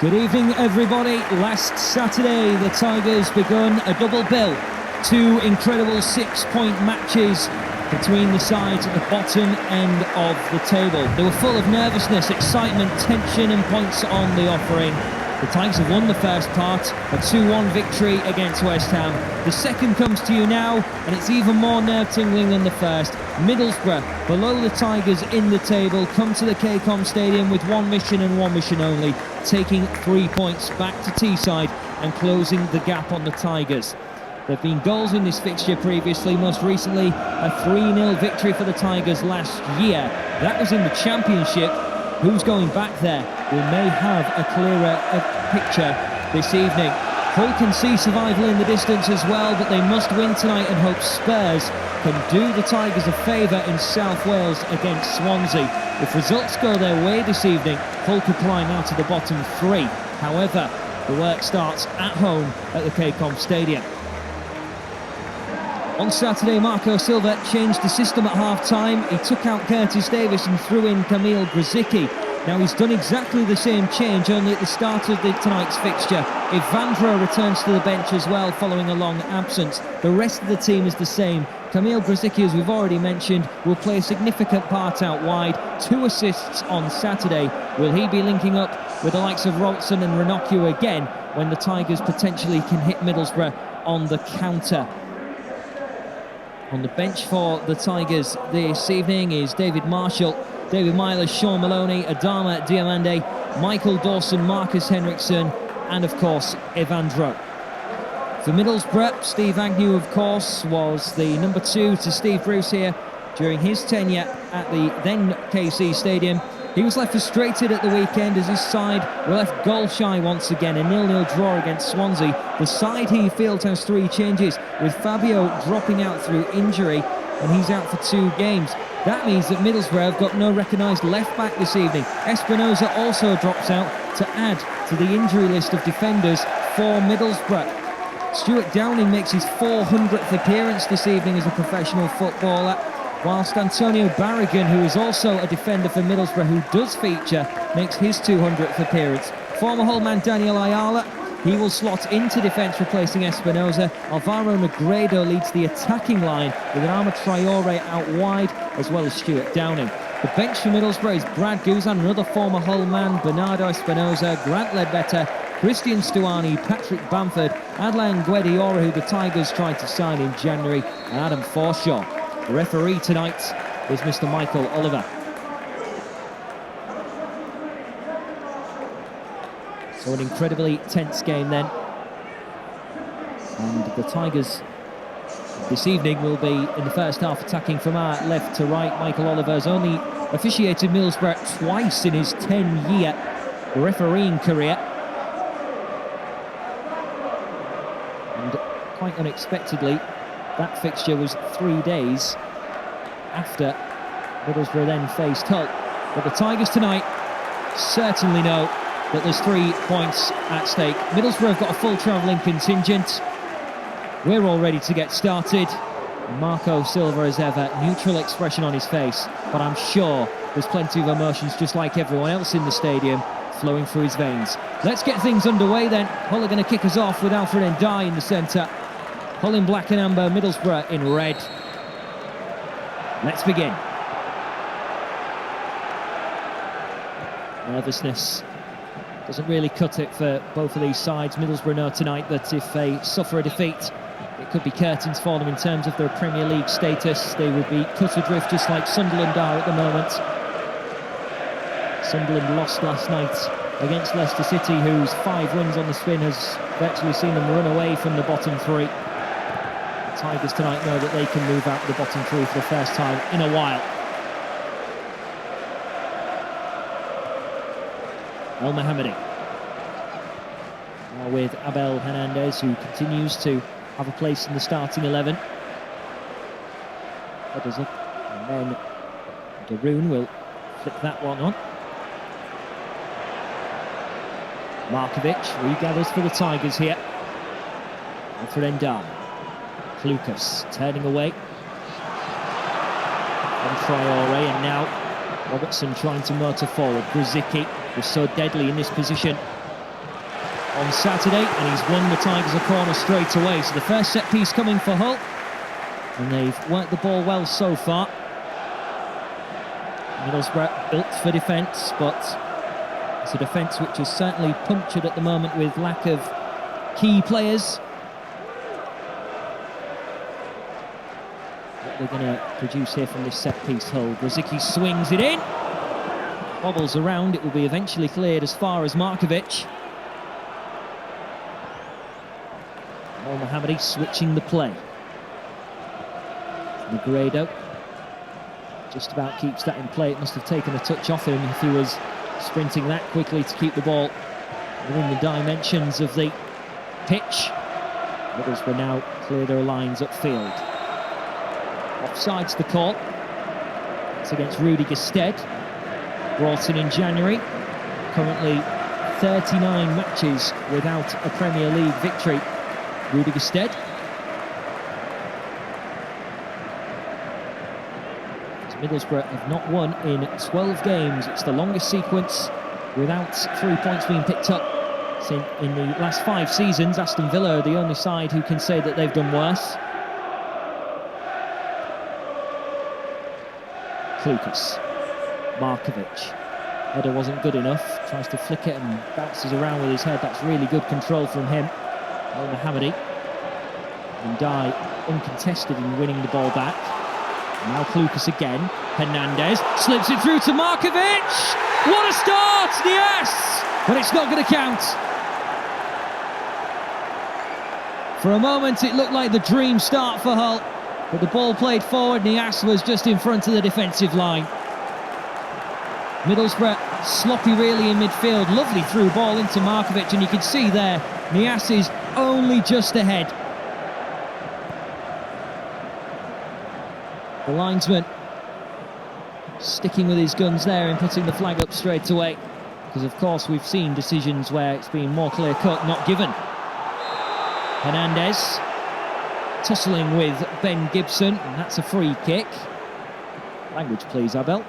Good evening, everybody. Last Saturday, the Tigers begun a double bill. Two incredible 6-point matches between the sides at the bottom end of the table. They were full of nervousness, excitement, tension and points on the offering. The Tigers have won the first part, a 2-1 victory against West Ham. The second comes to you now, and it's even more nerve-tingling than the first. Middlesbrough, below the Tigers in the table, come to the KCOM Stadium with one mission and one mission only, taking 3 points back to Teesside and closing the gap on the Tigers. There have been goals in this fixture previously, most recently a 3-0 victory for the Tigers last year. That was in the Championship. Who's going back there? We may have a clearer picture this evening. Hull can see survival in the distance as well, but they must win tonight and hope Spurs can do the Tigers a favour in South Wales against Swansea. If results go their way this evening, Hull could climb out of the bottom three. However, the work starts at home at the KCOM Stadium. On Saturday, Marco Silva changed the system at half-time. He took out Curtis Davis and threw in Kamil Grzycki. Now he's done exactly the same change, only at the start of tonight's fixture. Evandro returns to the bench as well, following a long absence. The rest of the team is the same. Kamil Grzycki, as we've already mentioned, will play a significant part out wide. 2 assists on Saturday. Will he be linking up with the likes of Robertson and Ranocchio again when the Tigers potentially can hit Middlesbrough on the counter? On the bench for the Tigers this evening is David Marshall, David Myler, Sean Maloney, Adama Diamande, Michael Dawson, Marcus Henriksen, and of course Evandro. For Middlesbrough, Steve Agnew, of course, was the number 2 to Steve Bruce here during his tenure at the then KC Stadium. He was left frustrated at the weekend as his side were left goal shy once again, a 0-0 draw against Swansea. The side, he feels, has 3 changes, with Fabio dropping out through injury, and he's out for 2 games. That means that Middlesbrough have got no recognised left-back this evening. Espinoza also drops out to add to the injury list of defenders for Middlesbrough. Stuart Downing makes his 400th appearance this evening as a professional footballer, whilst Antonio Barragan, who is also a defender for Middlesbrough, who does feature, makes his 200th appearance. Former Hull man Daniel Ayala, he will slot into defence replacing Espinoza. Alvaro Negredo leads the attacking line with Adama Traore out wide, as well as Stuart Downing. The bench for Middlesbrough is Brad Guzan, another former Hull man, Bernardo Espinoza, Grant Ledbetter, Christian Stuani, Patrick Bamford, Adlan Guediora, who the Tigers tried to sign in January, and Adam Forshaw. The referee tonight is Mr. Michael Oliver. So an incredibly tense game then. And the Tigers this evening will be in the first half attacking from our left to right. Michael Oliver has only officiated Middlesbrough twice in his 10-year refereeing career. And quite unexpectedly, that fixture was 3 days after Middlesbrough then faced Hull. But the Tigers tonight certainly know that there's 3 points at stake. Middlesbrough have got a full travelling contingent. We're all ready to get started. Marco Silva, as ever, neutral expression on his face, but I'm sure there's plenty of emotions, just like everyone else in the stadium, flowing through his veins. Let's get things underway then. Hull are going to kick us off with Alfred Ndiaye in the centre. Hull in black and amber, Middlesbrough in red. Let's begin. Nervousness doesn't really cut it for both of these sides. Middlesbrough know tonight that if they suffer a defeat, it could be curtains for them in terms of their Premier League status. They would be cut adrift just like Sunderland are at the moment. Sunderland lost last night against Leicester City, whose 5 wins on the spin has virtually seen them run away from the bottom 3. The Tigers tonight know that they can move out of the bottom 3 for the first time in a while. El Mohammadi. Now with Abel Hernandez, who continues to have a place in the starting 11. Headers up, and then Daroon will flick that one on. Markovic regathers for the Tigers here. Alfred Ndiaye. Lucas turning away from Traore, and now Robertson trying to motor forward. Grzycki was so deadly in this position on Saturday, and he's won the Tigers a corner straight away. So the first set piece coming for Hull, and they've worked the ball well so far. Middlesbrough built for defence, but it's a defence which is certainly punctured at the moment with lack of key players. What they're going to produce here from this set piece, Hull. Grzycki swings it in, bobbles around. It will be eventually cleared as far as Markovic. Mohammadi switching the play. Negredo just about keeps that in play. It must have taken a touch off him if he was sprinting that quickly to keep the ball within the dimensions of the pitch. Middlesbrough now clear their lines upfield. Offside's the call. It's against Rudy Gestede, brought in January. Currently 39 matches without a Premier League victory. Rudy Gestede. Middlesbrough have not won in 12 games. It's the longest sequence without 3 points being picked up in the last 5 seasons. Aston Villa are the only side who can say that they've done worse. Klukas, Markovic. Header wasn't good enough. Tries to flick it and bounces around with his head. That's really good control from him. Mohammadi. And Dye uncontested in winning the ball back. Now Klukas again. Hernandez slips it through to Markovic. What a start! Yes! But it's not going to count. For a moment it looked like the dream start for Hull, but the ball played forward. Niasse was just in front of the defensive line. Middlesbrough sloppy really in midfield. Lovely through ball into Markovic, and you can see there Niasse is only just ahead. The linesman sticking with his guns there and putting the flag up straight away, because of course we've seen decisions where it's been more clear-cut, not given. Hernandez tussling with Ben Gibson, and that's a free kick. Language please, Abel.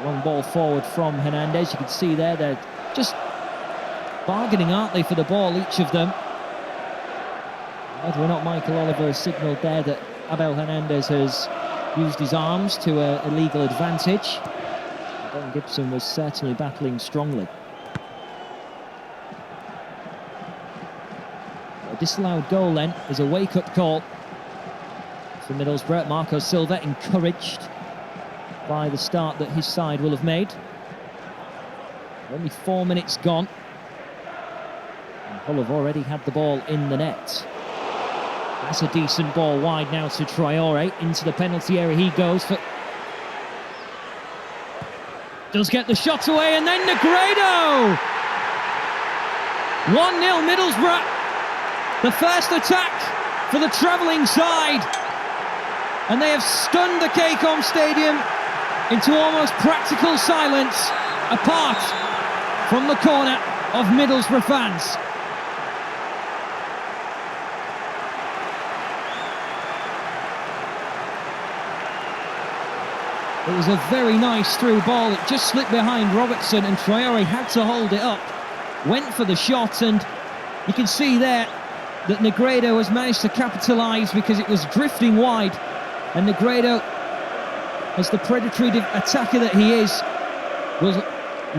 Long ball forward from Hernandez. You can see there they're just bargaining, aren't they, for the ball, each of them. Whether or not Michael Oliver has signalled there that Abel Hernandez has used his arms to a legal advantage. Ben Gibson was certainly battling strongly. A disallowed goal then is a wake-up call for Middlesbrough. Marco Silva encouraged by the start that his side will have made. Only 4 minutes gone, and Hull have already had the ball in the net. That's a decent ball wide now to Traore. Into the penalty area he goes. Does get the shot away, and then Negredo! 1-0 Middlesbrough. The first attack for the travelling side. And they have stunned the KCOM Stadium into almost practical silence, apart from the corner of Middlesbrough fans. It was a very nice through ball. It just slipped behind Robertson, and Traore had to hold it up. Went for the shot, and you can see there that Negredo has managed to capitalise because it was drifting wide. And Negredo, as the predatory attacker that he is, will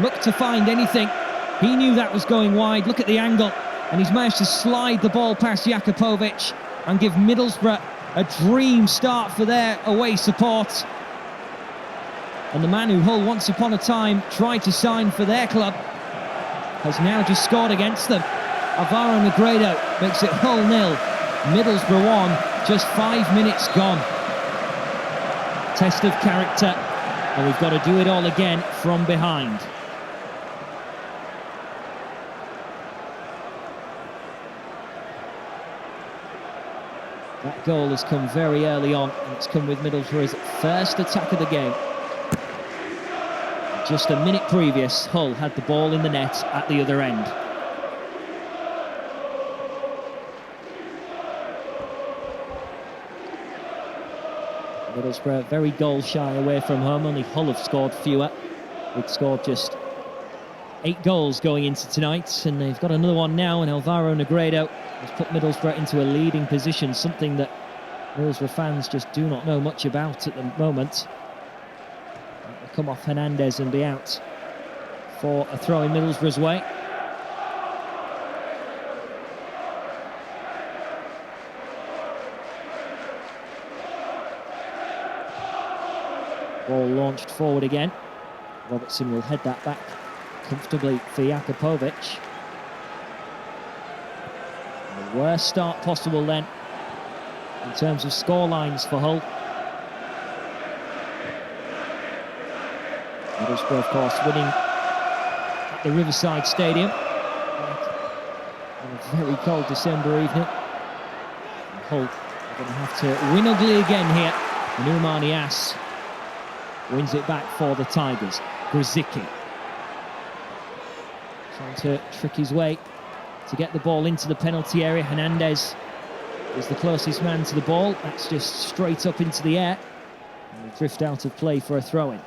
look to find anything. He knew that was going wide. Look at the angle. And he's managed to slide the ball past Jakupovic and give Middlesbrough a dream start for their away support. And the man who Hull once upon a time tried to sign for their club has now just scored against them. Alvaro Negredo makes it Hull 0, Middlesbrough 1, just 5 minutes gone. Test of character, and we've got to do it all again from behind. That goal has come very early on, and it's come with Middlesbrough's first attack of the game. Just a minute previous, Hull had the ball in the net at the other end. Middlesbrough very goal shy away from home. Only Hull have scored fewer. They'd scored just 8 goals going into tonight, and they've got another one now, and Alvaro Negredo has put Middlesbrough into a leading position, something that Middlesbrough fans just do not know much about at the moment. They'll come off Hernandez and be out for a throw in Middlesbrough's way. Ball launched forward again. Robertson will head that back comfortably for Jakupovic. The worst start possible then in terms of score lines for Hull. Middlesbrough, of course, winning at the Riverside Stadium on a very cold December evening. And Hull are going to have to win ugly again here. And Oumar Niasse wins it back for the Tigers. Grzycki trying to trick his way to get the ball into the penalty area. Hernandez is the closest man to the ball. That's just straight up into the air. And will drift out of play for a throw-in.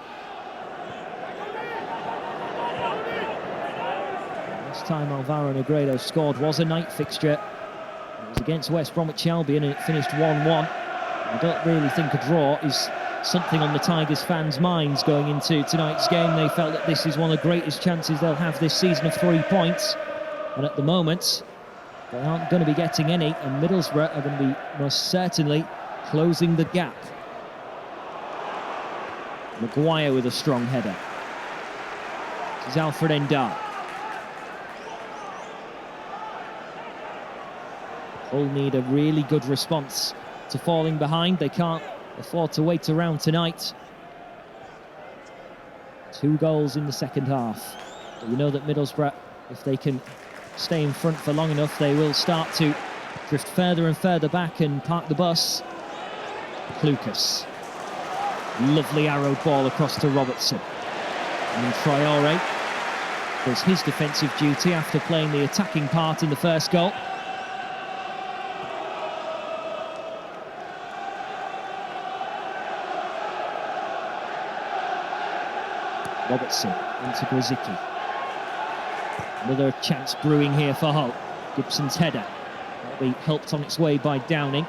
Last time Alvaro Negredo scored was a night fixture. It was against West Bromwich Albion and it finished 1-1. I don't really think a draw is something on the Tigers fans' minds going into tonight's game. They felt that this is one of the greatest chances they'll have this season of 3 points. And at the moment, they aren't going to be getting any, and Middlesbrough are going to be most certainly closing the gap. Maguire with a strong header. This is Alfred Endar. Hull need a really good response to falling behind. They can't afford to wait around tonight. 2 goals in the second half. But you know that Middlesbrough, if they can stay in front for long enough, they will start to drift further and further back and park the bus. Lucas. Lovely arrowed ball across to Robertson. And Traore does his defensive duty after playing the attacking part in the first goal. Robertson into Grzycki. Another chance brewing here for Hull. Gibson's header. That'll be helped on its way by Downing,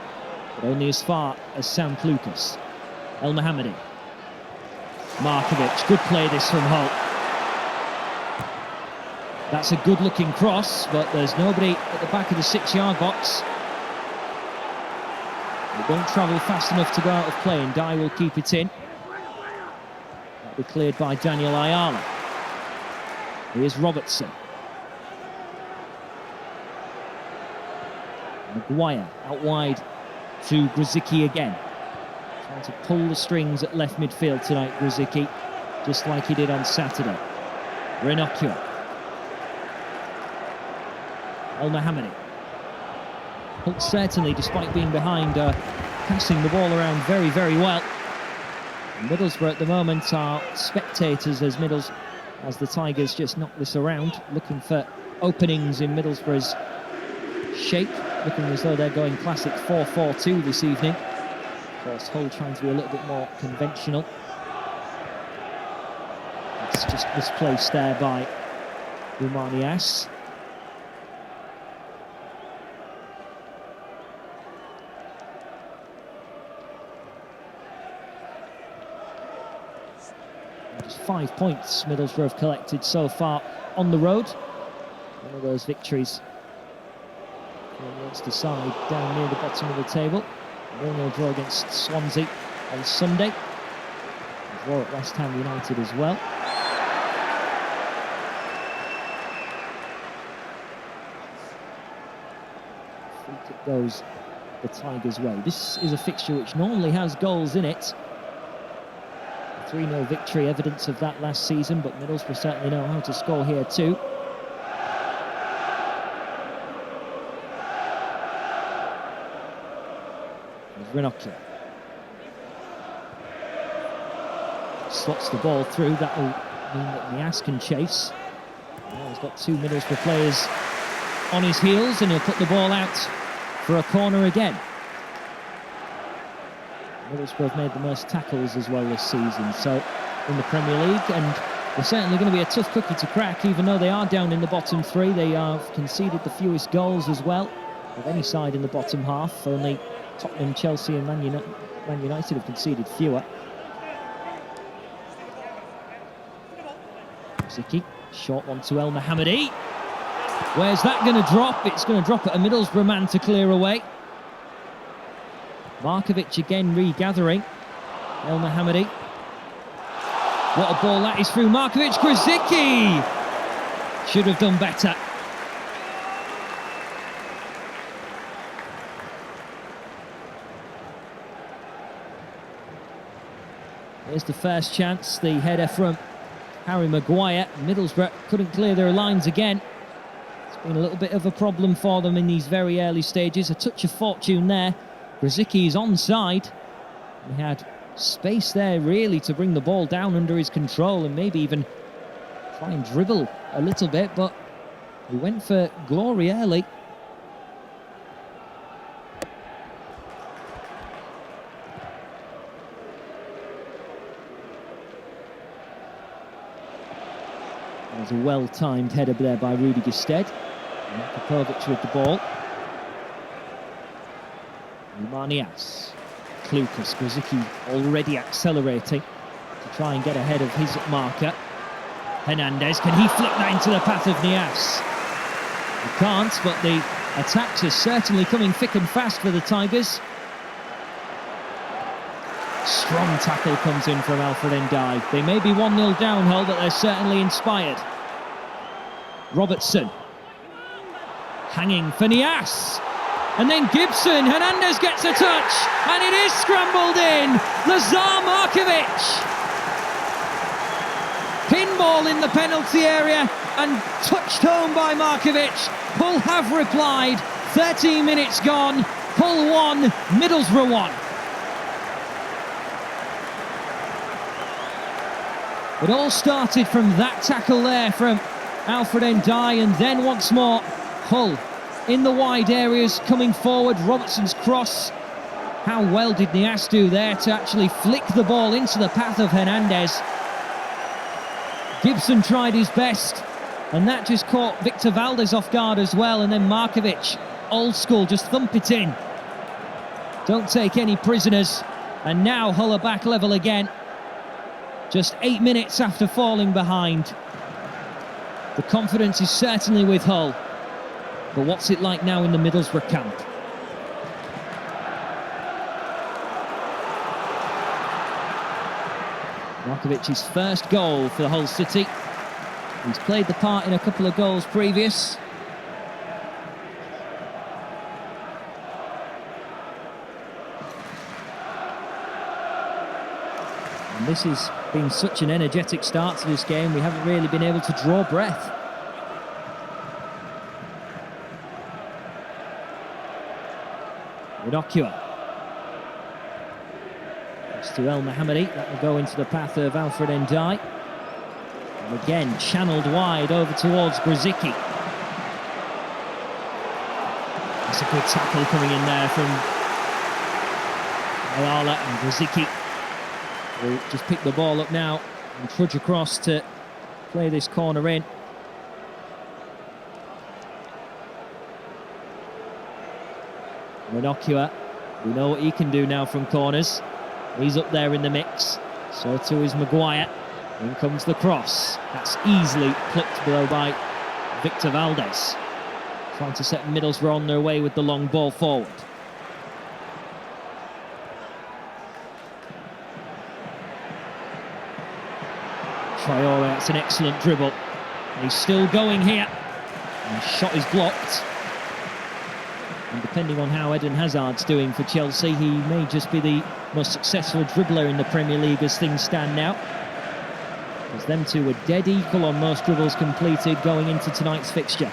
but only as far as Sam Lucas. El Mohammadi. Markovic. Good play this from Hull. That's a good-looking cross, but there's nobody at the back of the 6-yard box. It won't travel fast enough to go out of play, and Dye will keep it in. Be cleared by Daniel Ayala. Here's Robertson. Maguire out wide to Grzycki again. Trying to pull the strings at left midfield tonight, Grzycki, just like he did on Saturday. Ranocchio. El Mohammadi. Hull certainly, despite being behind, passing the ball around very, very well. Middlesbrough at the moment are spectators as the Tigers just knock this around, looking for openings in Middlesbrough's shape, looking as though they're going classic 4-4-2 this evening. Of course, Hull trying to be a little bit more conventional. It's just misplaced there by Oumar Niasse. Just 5 points Middlesbrough have collected so far on the road. One of those victories against the side down near the bottom of the table. A 1-0 draw against Swansea on Sunday. A draw at West Ham United as well. Free kick goes the Tigers' way. This is a fixture which normally has goals in it. 3-0 victory, evidence of that last season, but Middlesbrough certainly know how to score here too. There's Ranocchio. Slots the ball through, that will mean that Niasse can chase. Now he's got 2 Middlesbrough players on his heels and he'll put the ball out for a corner again. Middlesbrough have made the most tackles as well this season, so in the Premier League, and They're certainly going to be a tough cookie to crack, even though they are down in the bottom three. They have conceded the fewest goals as well of any side in the bottom half. Only Tottenham, Chelsea and Man United have conceded fewer. Ziki, short one to El Mohammadi. Where's that going to drop? It's going to drop at a Middlesbrough man to clear away. Markovic again regathering. El Mohammadi. What a ball that is through Markovic. Grzycki should have done better. Here's the first chance, the header from Harry Maguire. Middlesbrough couldn't clear their lines again. It's been a little bit of a problem for them in these very early stages. A touch of fortune there. Grzycki is onside. He had space there really to bring the ball down under his control and maybe even try and dribble a little bit, but he went for glory early. There's a well-timed header there by Rudy Gestede. Popovic with the ball. Nias. Klukas, Grzycki already accelerating to try and get ahead of his marker. Hernandez, can he flick that into the path of Nias? He can't, but the attacks are certainly coming thick and fast for the Tigers. Strong tackle comes in from Alfred Ndiaye. They may be 1-0 down, Hull, but they're certainly inspired. Robertson. Hanging for Nias. And then Gibson. Hernandez gets a touch. And it is scrambled in. Lazar Markovic. Pinball in the penalty area and touched home by Markovic. Hull have replied. 13 minutes gone. Hull 1, Middlesbrough 1. It all started from that tackle there from Alfred Ndiaye, and then once more Hull in the wide areas coming forward. Robertson's cross. How well did Nias do there to actually flick the ball into the path of Hernandez? Gibson tried his best, and that just caught Victor Valdez off guard as well. And then Markovic, old school, just thump it in. Don't take any prisoners. And now Hull are back level again. Just 8 minutes after falling behind. The confidence is certainly with Hull. But what's it like now in the Middlesbrough camp? Markovic's first goal for Hull City. He's played the part in a couple of goals previous. And this has been such an energetic start to this game, we haven't really been able to draw breath. Inocua. It's to El Mohammadi. That will go into the path of Alfred Ndiaye. And again, channeled wide over towards Grzycki. That's a good tackle coming in there from Ayala, and Grzycki will just pick the ball up now and trudge across to play this corner in. Inocua, we know what he can do now from corners. He's up there in the mix. So too is Maguire. In comes the cross. That's easily clipped below by Victor Valdez. Trying to set Middlesbrough on their way with the long ball forward. Traore, that's an excellent dribble. He's still going here. And the shot is blocked. And depending on how Eden Hazard's doing for Chelsea, he may just be the most successful dribbler in the Premier League as things stand now. As them two were dead equal on most dribbles completed going into tonight's fixture.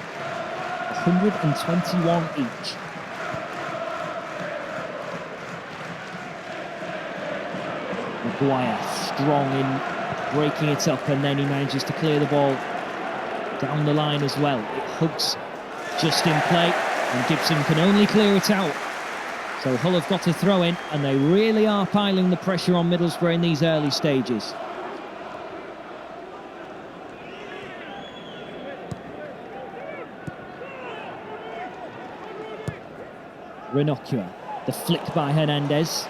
121 each. Maguire strong in breaking it up, and then he manages to clear the ball down the line as well. It hugs just in play, and Gibson can only clear it out. So Hull have got to throw in, and they really are piling the pressure on Middlesbrough in these early stages. Ranocchia. The flick by Hernandez.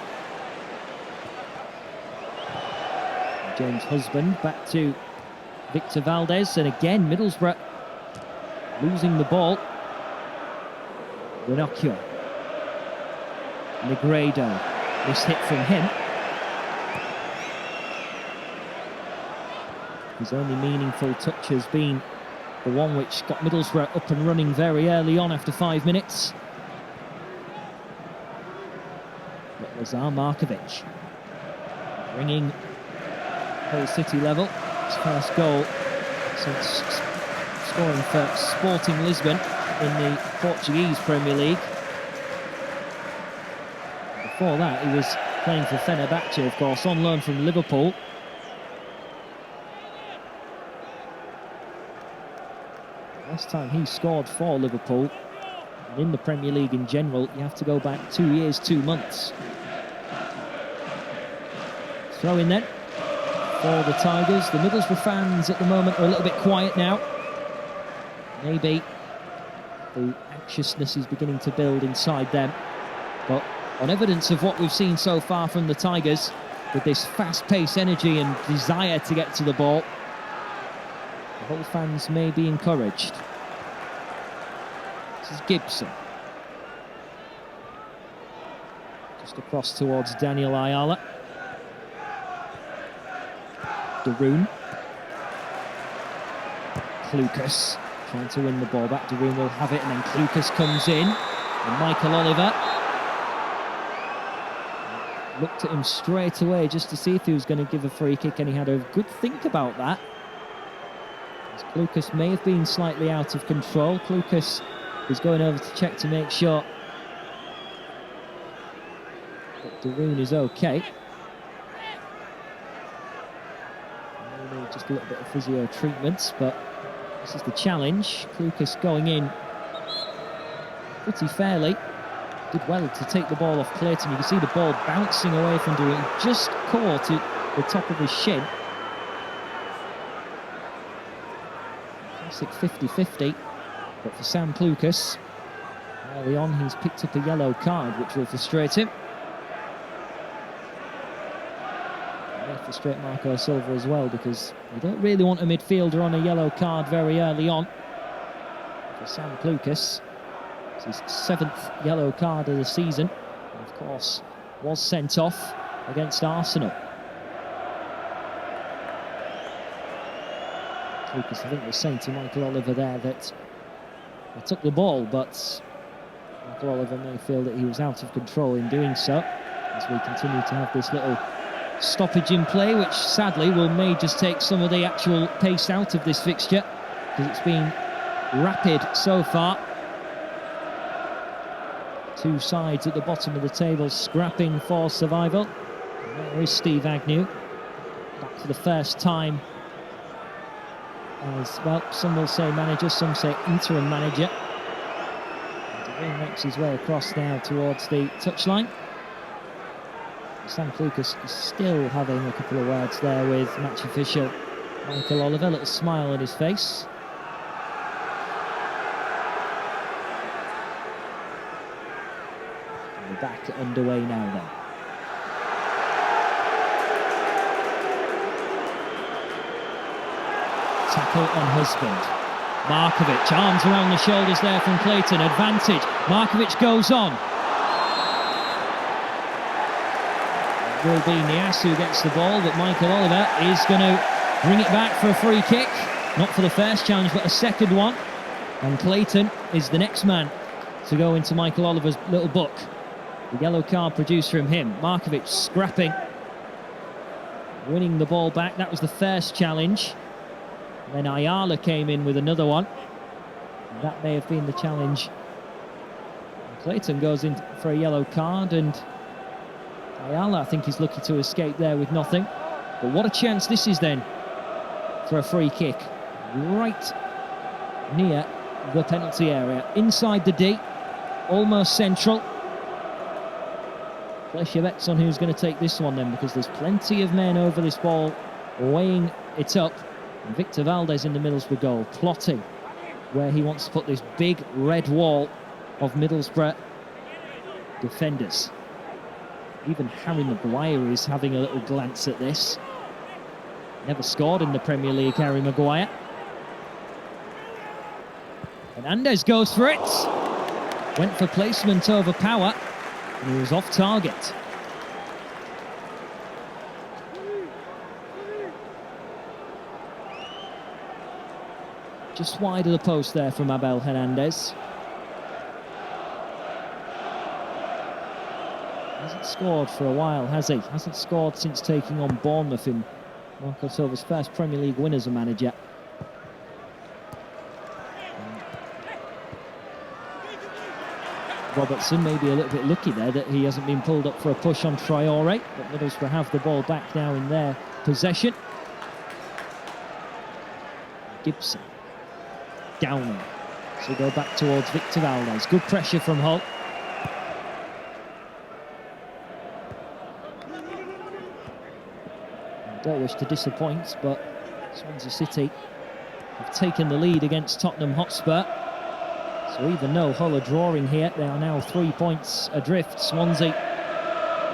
James Husband back to Victor Valdez, and again Middlesbrough losing the ball. Ranocchia. Negredo. This hit from him. His only meaningful touch has been the one which got Middlesbrough up and running very early on after 5 minutes. Lazar Markovic bringing Hull City level. His first goal since scoring for Sporting Lisbon in the Portuguese Premier League. Before that, he was playing for Fenerbahce, of course, on loan from Liverpool. Last time he scored for Liverpool, and in the Premier League in general, you have to go back 2 years, 2 months. Throw in then for the Tigers. The Middlesbrough fans at the moment are a little bit quiet now. Maybe the anxiousness is beginning to build inside them. But on evidence of what we've seen so far from the Tigers, with this fast-paced energy and desire to get to the ball, the Hull fans may be encouraged. This is Gibson. Just across towards Daniel Ayala. Darun. Klukas trying to win the ball back. Darun will have it, and then Klukas comes in. And Michael Oliver looked at him straight away just to see if he was going to give a free kick, and he had a good think about that. As Klukas may have been slightly out of control. Klukas is going over to check to make sure that Darun is okay. Maybe just a little bit of physio treatments, but this is the challenge. Klukas going in pretty fairly. Did well to take the ball off Clayton. You can see the ball bouncing away from Darun. Just caught at the top of his shin. Classic 50-50. But for Sam Klukas, early on he's picked up a yellow card, which will frustrate him. May frustrate Marco Silva as well, because you don't really want a midfielder on a yellow card very early on. For Sam Klukas, it's his 7th yellow card of the season, and of course was sent off against Arsenal. Klukas, I think, was saying to Michael Oliver there that he took the ball, but Michael Oliver may feel that he was out of control in doing so, as we continue to have this little stoppage in play, which sadly may just take some of the actual pace out of this fixture, because it's been rapid so far. Two sides at the bottom of the table scrapping for survival. And there is Steve Agnew, back for the first time as, well, some will say manager, some say interim manager. He makes his way across now towards the touchline. Sam Klukas is still having a couple of words there with match official Michael Oliver, a little smile on his face. And we're back underway now then. Tackle on Husband. Markovic, arms around the shoulders there from Clayton, advantage. Markovic goes on. It will be Nias who gets the ball, but Michael Oliver is going to bring it back for a free kick. Not for the first challenge, but a second one. And Clayton is the next man to go into Michael Oliver's little book. The yellow card produced from him. Markovic scrapping, winning the ball back. That was the first challenge. Then Ayala came in with another one. And that may have been the challenge. And Clayton goes in for a yellow card, and Ayala, I think, is lucky to escape there with nothing. But what a chance this is then for a free kick. Right near the penalty area. Inside the D. Almost central. Place your bets on who's going to take this one then, because there's plenty of men over this ball weighing it up. And Victor Valdez in the Middlesbrough goal, plotting where he wants to put this big red wall of Middlesbrough defenders. Even Harry Maguire is having a little glance at this. Never scored in the Premier League, Harry Maguire. Hernandez goes for it. Went for placement over power, and he was off target. Just wide of the post there from Abel Hernandez. Hasn't scored for a while, has he? Hasn't scored since taking on Bournemouth in Marco Silva's first Premier League win as a manager. Robertson may be a little bit lucky there that he hasn't been pulled up for a push on Traore, but Middlesbrough have the ball back now in their possession. Gibson. Downing. So go back towards Victor Valdez. Good pressure from Hull. Don't wish to disappoint, but Swansea City have taken the lead against Tottenham Hotspur. So even though Hull are drawing here, they are now 3 points adrift. Swansea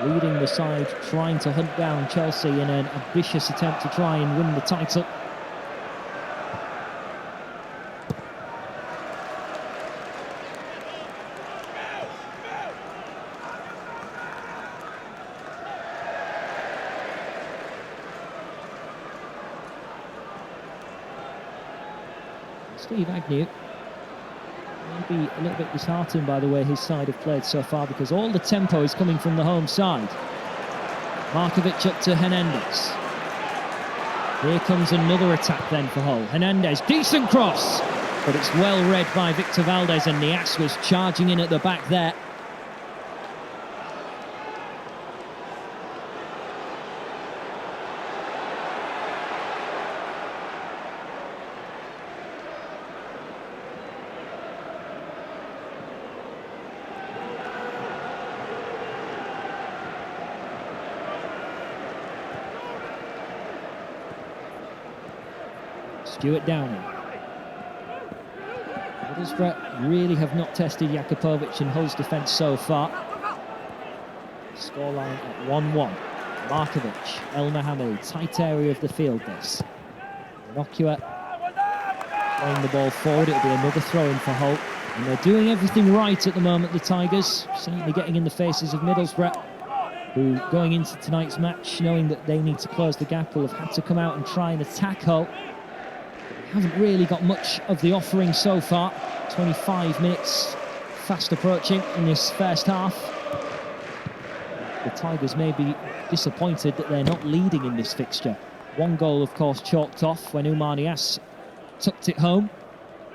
leading the side, trying to hunt down Chelsea in an ambitious attempt to try and win the title. Steve Agnew may be a little bit disheartened by the way his side have played so far, because all the tempo is coming from the home side. Markovic up to Hernandez. Here comes another attack then for Hull. Hernandez, decent cross, but it's well read by Victor Valdez, and Nias was charging in at the back there. Stuart Downing. Middlesbrough really have not tested Jakupovic and Hull's defence so far. Scoreline at 1-1. Markovic, El Mohamed, tight area of the field this. Inocua playing the ball forward, it'll be another throw-in for Hull. And they're doing everything right at the moment, the Tigers, certainly getting in the faces of Middlesbrough, who going into tonight's match, knowing that they need to close the gap, will have had to come out and try and attack Hull. Haven't really got much of the offering so far. 25 minutes fast approaching in this first half. The Tigers may be disappointed that they're not leading in this fixture. One goal, of course, chalked off when Umar Nias tucked it home.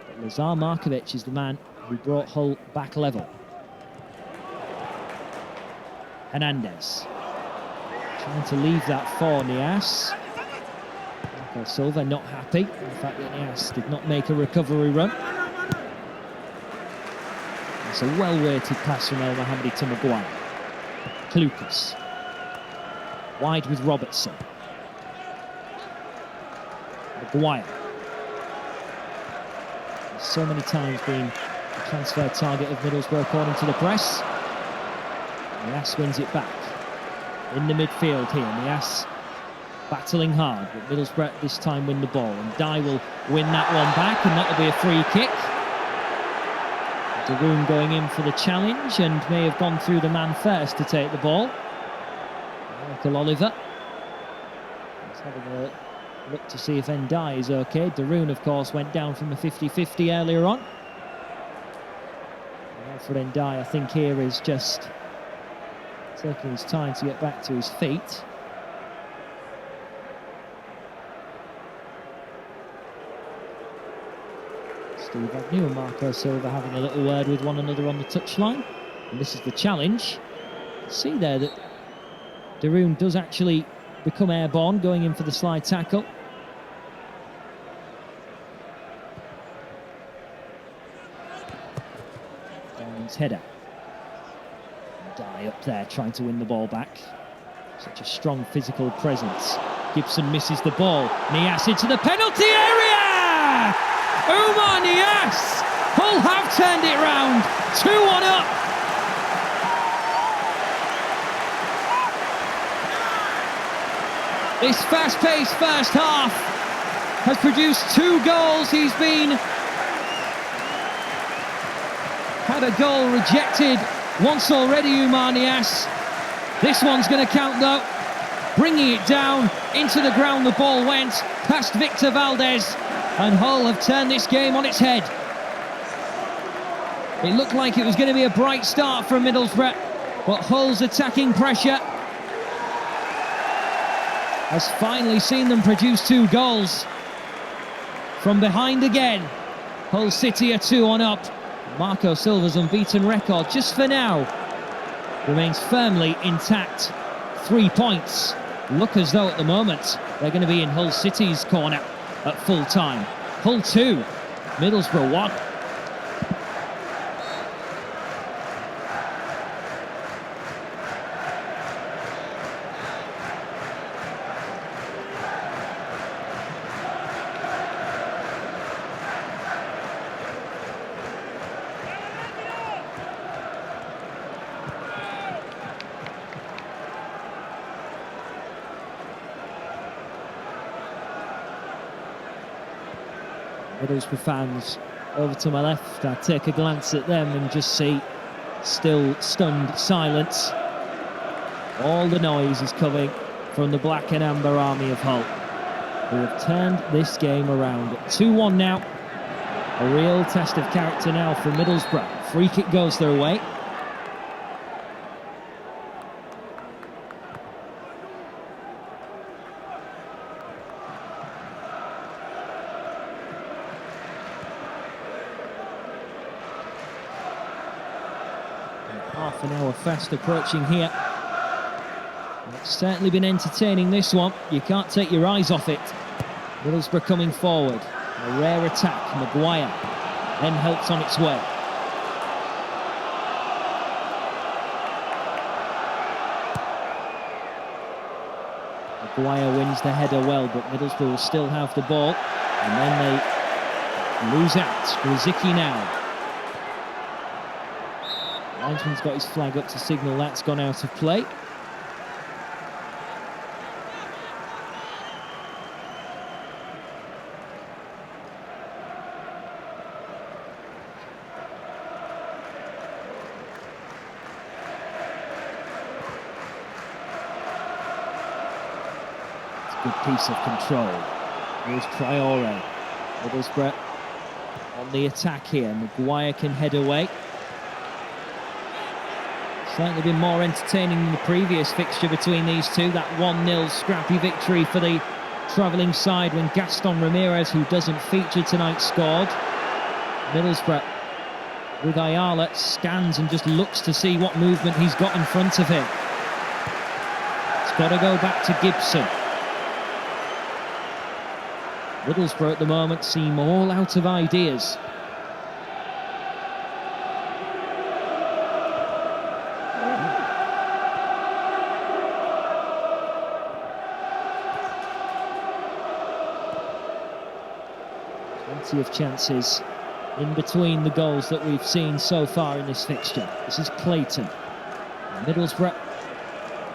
But Lazar Markovic is the man who brought Hull back level. Hernandez trying to leave that for Nias. Marco Silva not happy with the fact that Nias did not make a recovery run. It's a well-weighted pass from El Mohamed to Maguire. Klukas. Wide with Robertson. Maguire. So many times been the transfer target of Middlesbrough according to the press. Nias wins it back. In the midfield here, Nias battling hard, but Middlesbrough this time win the ball, and Dye will win that one back, and that'll be a free kick. Daroon going in for the challenge, and may have gone through the man first to take the ball. Michael Oliver is having a look to see if Ndiaye is okay. Daroon, of course, went down from a 50-50 earlier on. And Alfred Ndiaye, I think, here is just taking his time to get back to his feet. Steve Agnew and Marco Silva having a little word with one another on the touchline. And this is the challenge. See there that Daroon does actually become airborne, going in for the slide tackle. Downing's header. Dye up there trying to win the ball back. Such a strong physical presence. Gibson misses the ball. Nias into the penalty area! Umar Nias! Hull have turned it round. 2-1 up. This fast-paced first half has produced 2 goals. He's had a goal rejected once already, Umanias. This one's going to count though. Bringing it down into the ground, the ball went past Victor Valdez, and Hull have turned this game on its head. It looked like it was going to be a bright start from Middlesbrough, but Hull's attacking pressure has finally seen them produce 2 goals. From behind again, Hull City are 2-1 up. Marco Silva's unbeaten record, just for now, remains firmly intact. 3 points. Look as though at the moment they're going to be in Hull City's corner at full time. Hull 2, Middlesbrough 1. Middlesbrough fans over to my left. I take a glance at them and just see still stunned silence. All the noise is coming from the black and amber army of Hull, who have turned this game around. 2-1 now. A real test of character now for Middlesbrough. Free kick goes their way. Half an hour fast approaching here. It's certainly been entertaining, this one. You can't take your eyes off it. Middlesbrough coming forward. A rare attack. Maguire then helps on its way. Maguire wins the header well, but Middlesbrough will still have the ball. And then they lose out. Grzycki now. Linesman's got his flag up to signal that's gone out of play. It's a good piece of control. Here's Traore. Middlesbrough on the attack here. Maguire can head away. Certainly been more entertaining than the previous fixture between these two. That 1-0 scrappy victory for the travelling side when Gaston Ramirez, who doesn't feature tonight, scored. Middlesbrough with Ayala stands and just looks to see what movement he's got in front of him. It's got to go back to Gibson. Middlesbrough at the moment seem all out of ideas. Plenty of chances in between the goals that we've seen so far in this fixture. This is Clayton. Middlesbrough,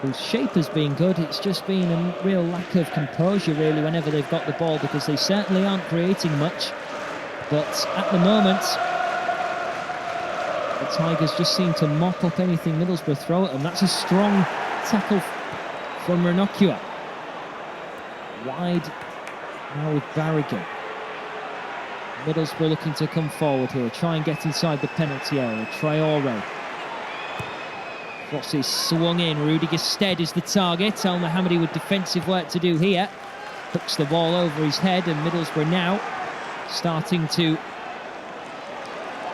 whose shape has been good, it's just been a real lack of composure really whenever they've got the ball, because they certainly aren't creating much. But at the moment, the Tigers just seem to mop up anything Middlesbrough throw at them. That's a strong tackle from Ranocchia. Wide now with Barrigan. Middlesbrough looking to come forward here, try and get inside the penalty area. Traore. Cross is swung in. Rudiger Stead is the target. El Mohammadi with defensive work to do here. Hooks the ball over his head, and Middlesbrough now starting to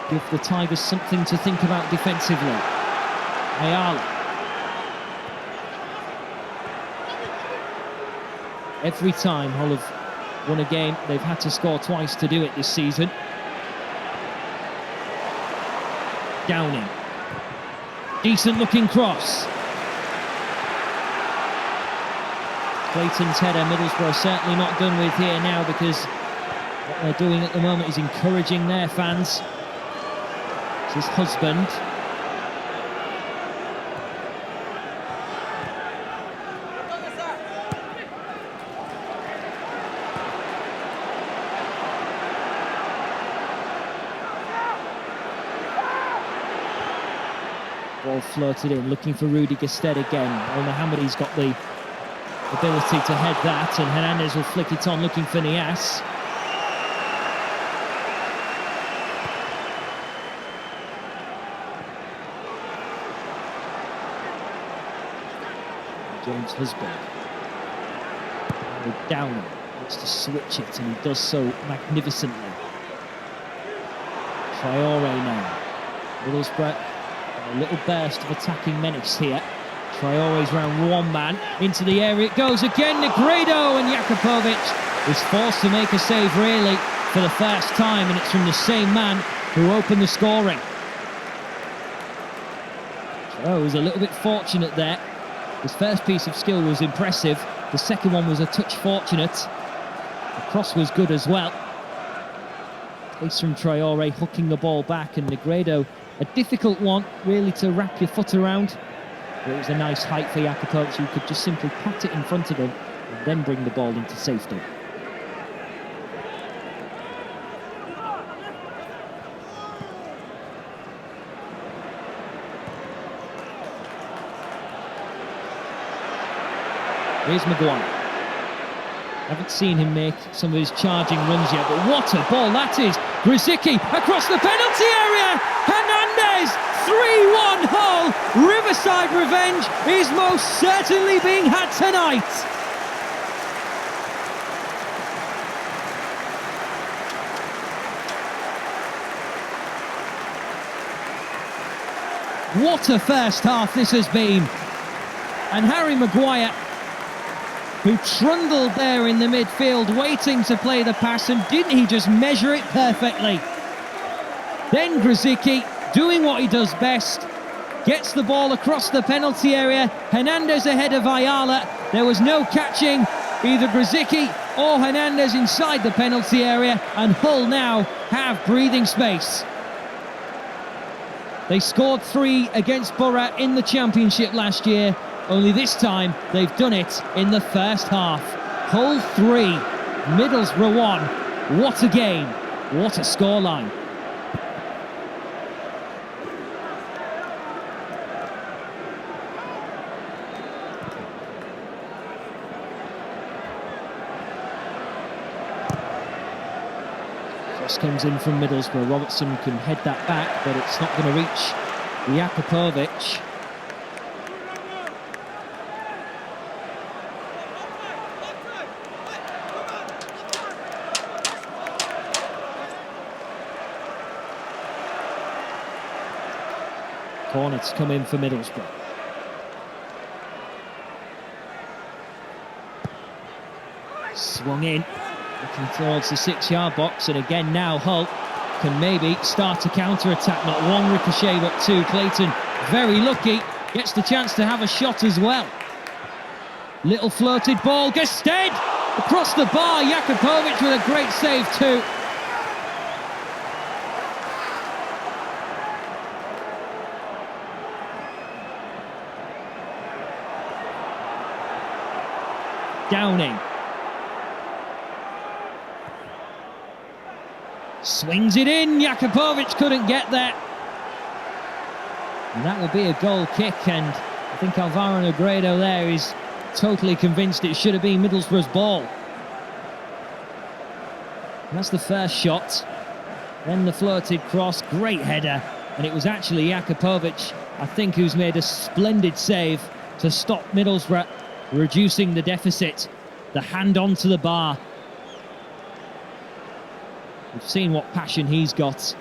give the Tigers something to think about defensively. Ayala. Every time Hull have won a game, they've had to score twice to do it this season. Downing. Decent looking cross. Clayton's header, Middlesbrough certainly not done with here now, because what they're doing at the moment is encouraging their fans. It's his husband. Ball floated in, looking for Rudy Gestede again. El Mohammadi's got the ability to head that, and Hernandez will flick it on, looking for Niasse. James Husband. Downer wants to switch it, and he does so magnificently. Traore now. Middlesbrough, a little burst of attacking menace here. Traore's round one man, into the area it goes again. Negredo, and Jakupovic is forced to make a save really for the first time, and it's from the same man who opened the scoring. Traore was a little bit fortunate there. His first piece of skill was impressive. The second one was a touch fortunate. The cross was good as well. Pace from Traore, hooking the ball back, and Negredo, a difficult one really to wrap your foot around. But it was a nice height for Jakupovic, who could just simply pat it in front of him and then bring the ball into safety. Here's Maguire. Haven't seen him make some of his charging runs yet, but what a ball that is! Grzycki across the penalty area! Hernandez! 3-1 Hull! Riverside revenge is most certainly being had tonight! What a first half this has been! And Harry Maguire, who trundled there in the midfield, waiting to play the pass, and didn't he just measure it perfectly? Then Grzycki, doing what he does best, gets the ball across the penalty area. Hernandez ahead of Ayala. There was no catching either Grzycki or Hernandez inside the penalty area, and Hull now have breathing space. They scored 3 against Borough in the Championship last year. Only this time, they've done it in the first half. Hull 3, Middlesbrough 1. What a game. What a scoreline. Cross comes in from Middlesbrough. Robertson can head that back, but it's not going to reach Jakupovic. Corner to come in for Middlesbrough. Swung in, looking towards the 6-yard box, and again now Hull can maybe start a counter-attack. Not one ricochet, but 2. Clayton, very lucky, gets the chance to have a shot as well. Little floated ball, Gestede across the bar. Jakupovic with a great save too. Downing. Swings it in, Jakupovic couldn't get there. And that will be a goal kick, and I think Alvaro Negredo there is totally convinced it should have been Middlesbrough's ball. And that's the first shot. Then the floated cross, great header, and it was actually Jakupovic, I think, who's made a splendid save to stop Middlesbrough reducing the deficit. The hand onto the bar. We've seen what passion he's got.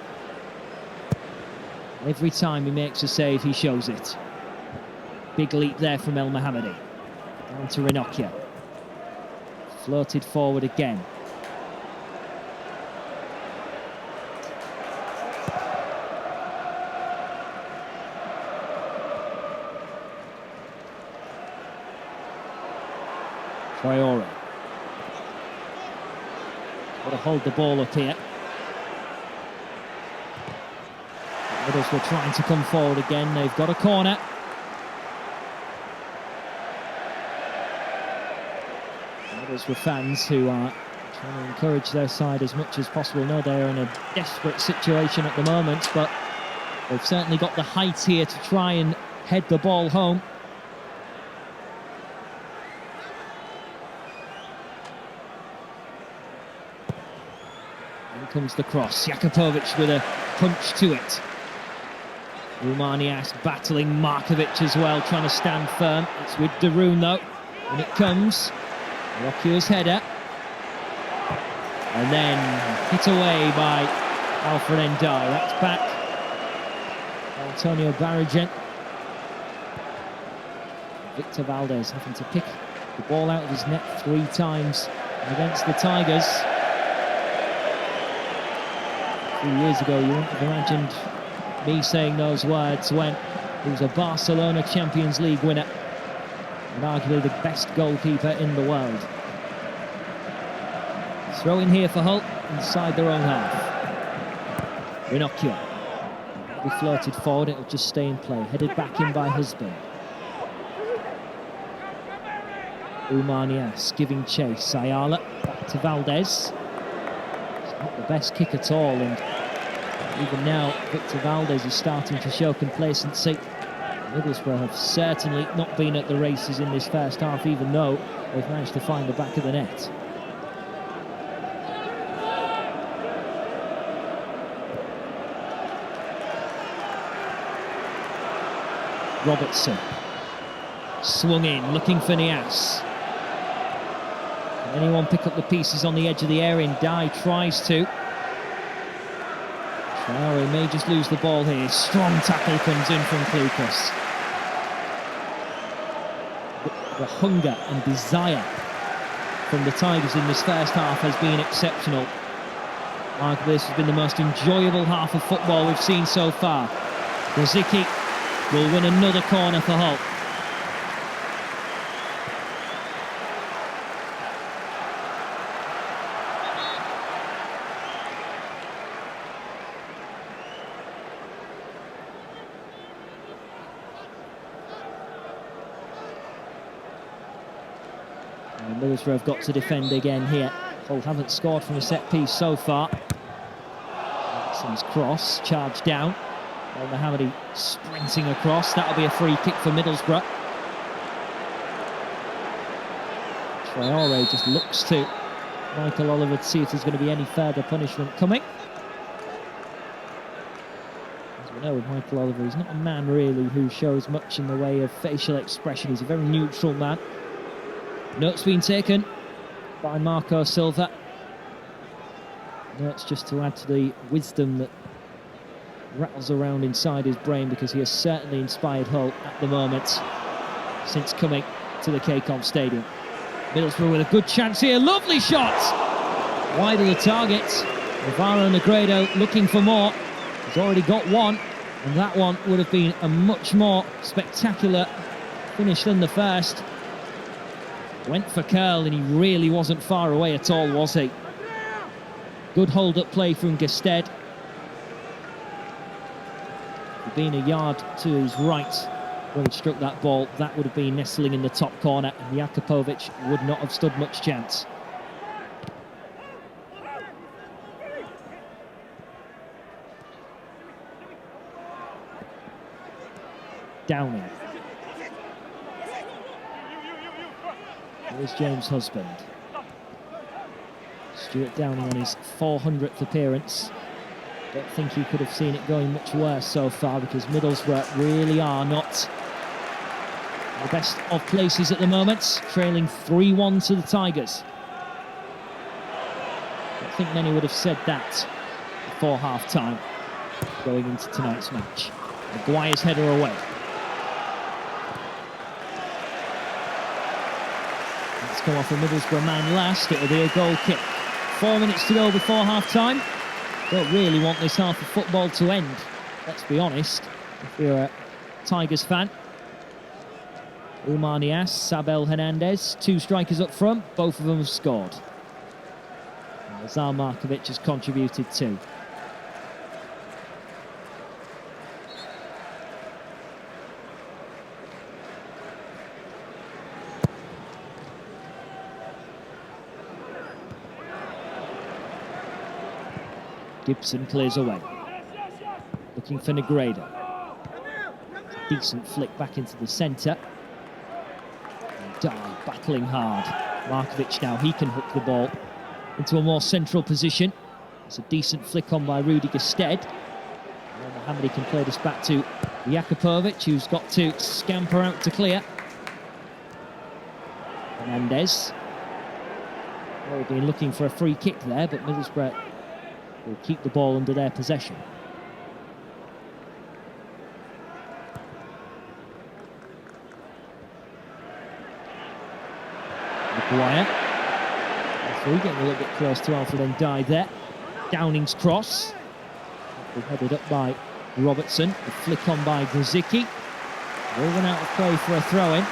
Every time he makes a save, he shows it. Big leap there from El Mohammadi. Down to Ranocchia. Floated forward again. Traore. Got to hold the ball up here. Middlesbrough trying to come forward again. They've got a corner. Middlesbrough fans who are trying to encourage their side as much as possible know they are in a desperate situation at the moment, but They've certainly got the height here to try and head the ball home. In comes the cross. Jakupovic with a punch to it. Rumanias battling Markovic as well, trying to stand firm. It's with Darun though. And it comes. Rocky's header. And then hit away by Alfred Ndai. That's back. Antonio Barragen. Victor Valdez having to pick the ball out of his net 3 times against the Tigers. 3 years ago, you wouldn't have imagined me saying those words when he was a Barcelona Champions League winner and arguably the best goalkeeper in the world. Throw in here for Hull inside their own half. Rinocchio. Be floated forward, it'll just stay in play. Headed back in by Husband. Umanias giving chase. Ayala back to Valdez. It's not the best kick at all, and even now Victor Valdez is starting to show complacency. Middlesbrough have certainly not been at the races in this first half, even though they've managed to find the back of the net. Robertson swung in, looking for Nias. Can anyone pick up the pieces on the edge of the area? Ndai tries to. Traore may just lose the ball here. Strong tackle comes in from Klukas. The hunger and desire from the Tigers in this first half has been exceptional. Arguably this has been the most enjoyable half of football we've seen so far. Grzycki will win another corner for Hull. And Middlesbrough have got to defend again here. Hull haven't scored from a set piece so far. Maxim's cross, charged down. El Mohammadi sprinting across. That'll be a free kick for Middlesbrough. Traore just looks to Michael Oliver to see if there's going to be any further punishment coming. As we know with Michael Oliver, he's not a man really who shows much in the way of facial expression. He's a very neutral man. Notes being taken by Marco Silva. Notes just to add to the wisdom that rattles around inside his brain, because he has certainly inspired Hull at the moment since coming to the KCOM Stadium. Middlesbrough with a good chance here. Lovely shot! Wide of the target. Navarro Negredo looking for more. He's already got one, and that one would have been a much more spectacular finish than the first. Went for curl, and he really wasn't far away at all, was he? Good hold-up play from Gested. Being a yard to his right when he struck that ball, that would have been nestling in the top corner, and Jakupovic would not have stood much chance. Downing. Here's James Husband. Stuart Downing on his 400th appearance. Don't think he could have seen it going much worse so far, because Middlesbrough really are not the best of places at the moment, trailing 3-1 to the Tigers. I don't think many would have said that before half-time going into tonight's match. Maguire's header away. Let's come off a Middlesbrough man last. It'll be a goal kick. 4 minutes to go before half-time. Don't really want this half of football to end, let's be honest, if you're a Tigers fan. Umar Nias, Sabel Hernandez, 2 strikers up front, both of them have scored. And Azar Markovic has contributed too. Gibson clears away. looking for Negredo. Decent flick back into the centre. Dye battling hard. Markovic now, he can hook the ball into a more central position. It's a decent flick on by Rudiger Stead. And Mohammadi can play this back to Jakupovic, who's got to scamper out to clear. Hernandez. Well, been looking for a free kick there, but Middlesbrough will keep the ball under their possession. Maguire. Getting a little bit close to Alfred Ndiaye there. Downing's cross. Headed up by Robertson. The flick on by Grzycki. Moving out of play for a throw-in.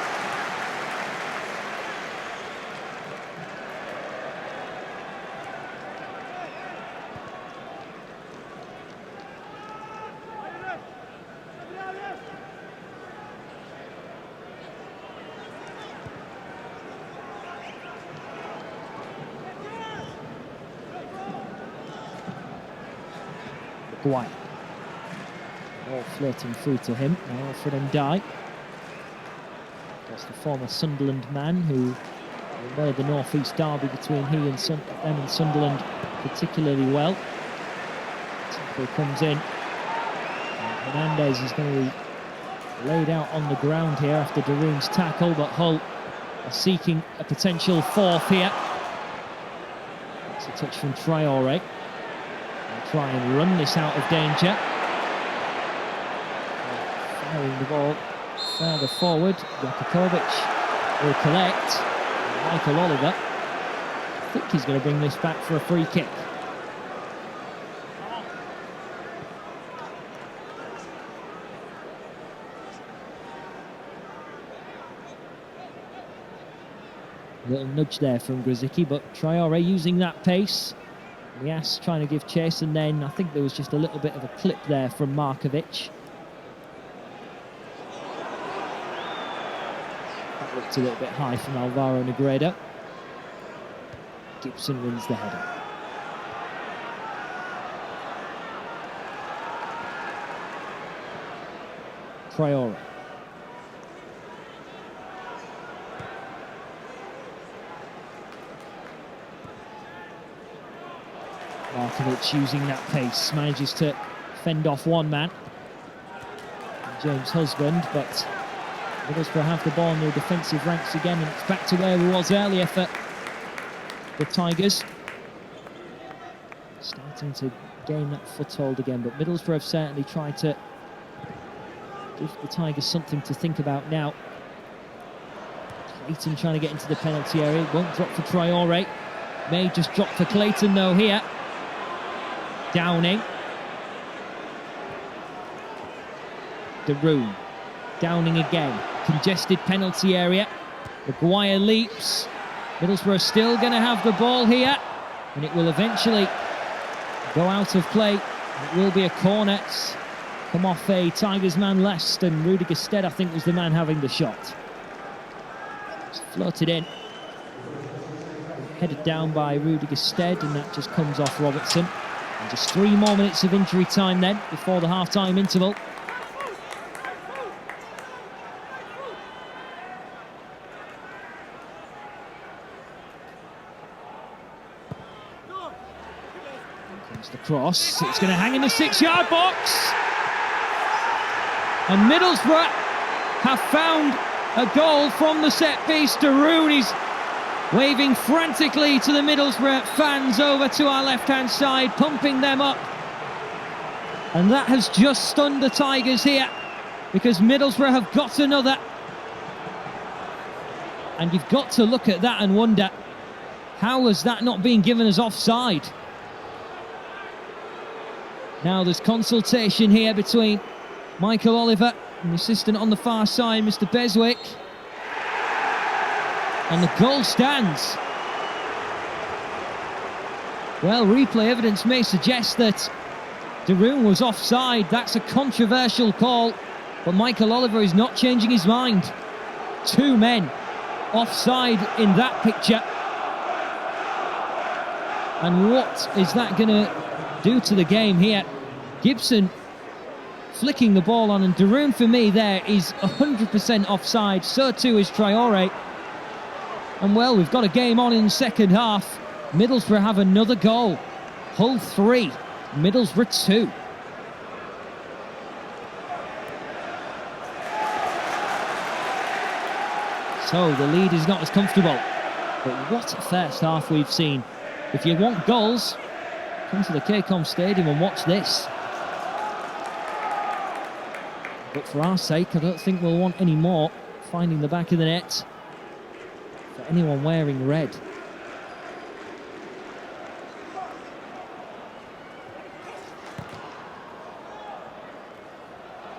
Maguire. Ball flirting through to him. Now Alfred Ndiaye. That's the former Sunderland man who led the North East derby between them and Sunderland particularly well. Tackle comes in. And Hernandez is going to be laid out on the ground here after Darun's tackle, but Hull are seeking a potential fourth here. It's a touch from Traore. Try and run this out of danger. Firing the ball further forward. Jakupovic will collect. Michael Oliver, I think he's going to bring this back for a free kick. Little nudge there from Grzycki, but Traore using that pace. Nias trying to give chase, and then I think there was just a little bit of a clip there from Markovic. That looked a little bit high from Alvaro Negredo. Gibson wins the header. Traore. Markovic using that pace, manages to fend off one man, James Husband, but Middlesbrough have the ball in their defensive ranks again, and it's back to where we was earlier for the Tigers. Starting to gain that foothold again, but Middlesbrough have certainly tried to give the Tigers something to think about now. Clayton trying to get into the penalty area, won't drop for Traore. May just drop for Clayton though here. Downing. Darun. Downing again. Congested penalty area. Maguire leaps. Middlesbrough still going to have the ball here. And it will eventually go out of play. It will be a corner. It's come off a Tigers man less, and Rudiger Stead, I think, was the man having the shot. It's floated in. Headed down by Rudiger Stead, and that just comes off Robertson. And just 3 more minutes of injury time then before the half-time interval. Here comes the cross. It's going to hang in the 6-yard box. And Middlesbrough have found a goal from the set piece. Darun is waving frantically to the Middlesbrough fans over to our left-hand side, pumping them up. And that has just stunned the Tigers here, because Middlesbrough have got another. And you've got to look at that and wonder, how has that not been given as offside? Now there's consultation here between Michael Oliver and the assistant on the far side, Mr. Beswick. And the goal stands. Well, replay evidence may suggest that Darun was offside. That's a controversial call, but Michael Oliver is not changing his mind. 2 men offside in that picture. And what is that going to do to the game here? Gibson flicking the ball on, and Darun for me there is 100% offside. So too is Traore. And well, we've got a game on in the second half. Middlesbrough have another goal. Hull 3, Middlesbrough 2. So the lead is not as comfortable. But what a first half we've seen. If you want goals, come to the KCOM Stadium and watch this. But for our sake, I don't think we'll want any more finding the back of the net for anyone wearing red.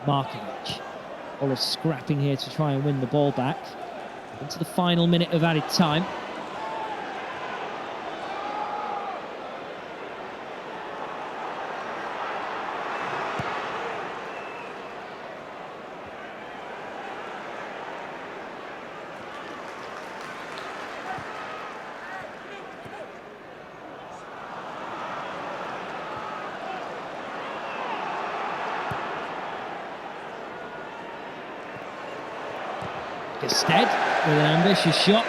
Markovic. All of scrapping here to try and win the ball back. Into the final minute of added time. Instead, with an ambitious shot.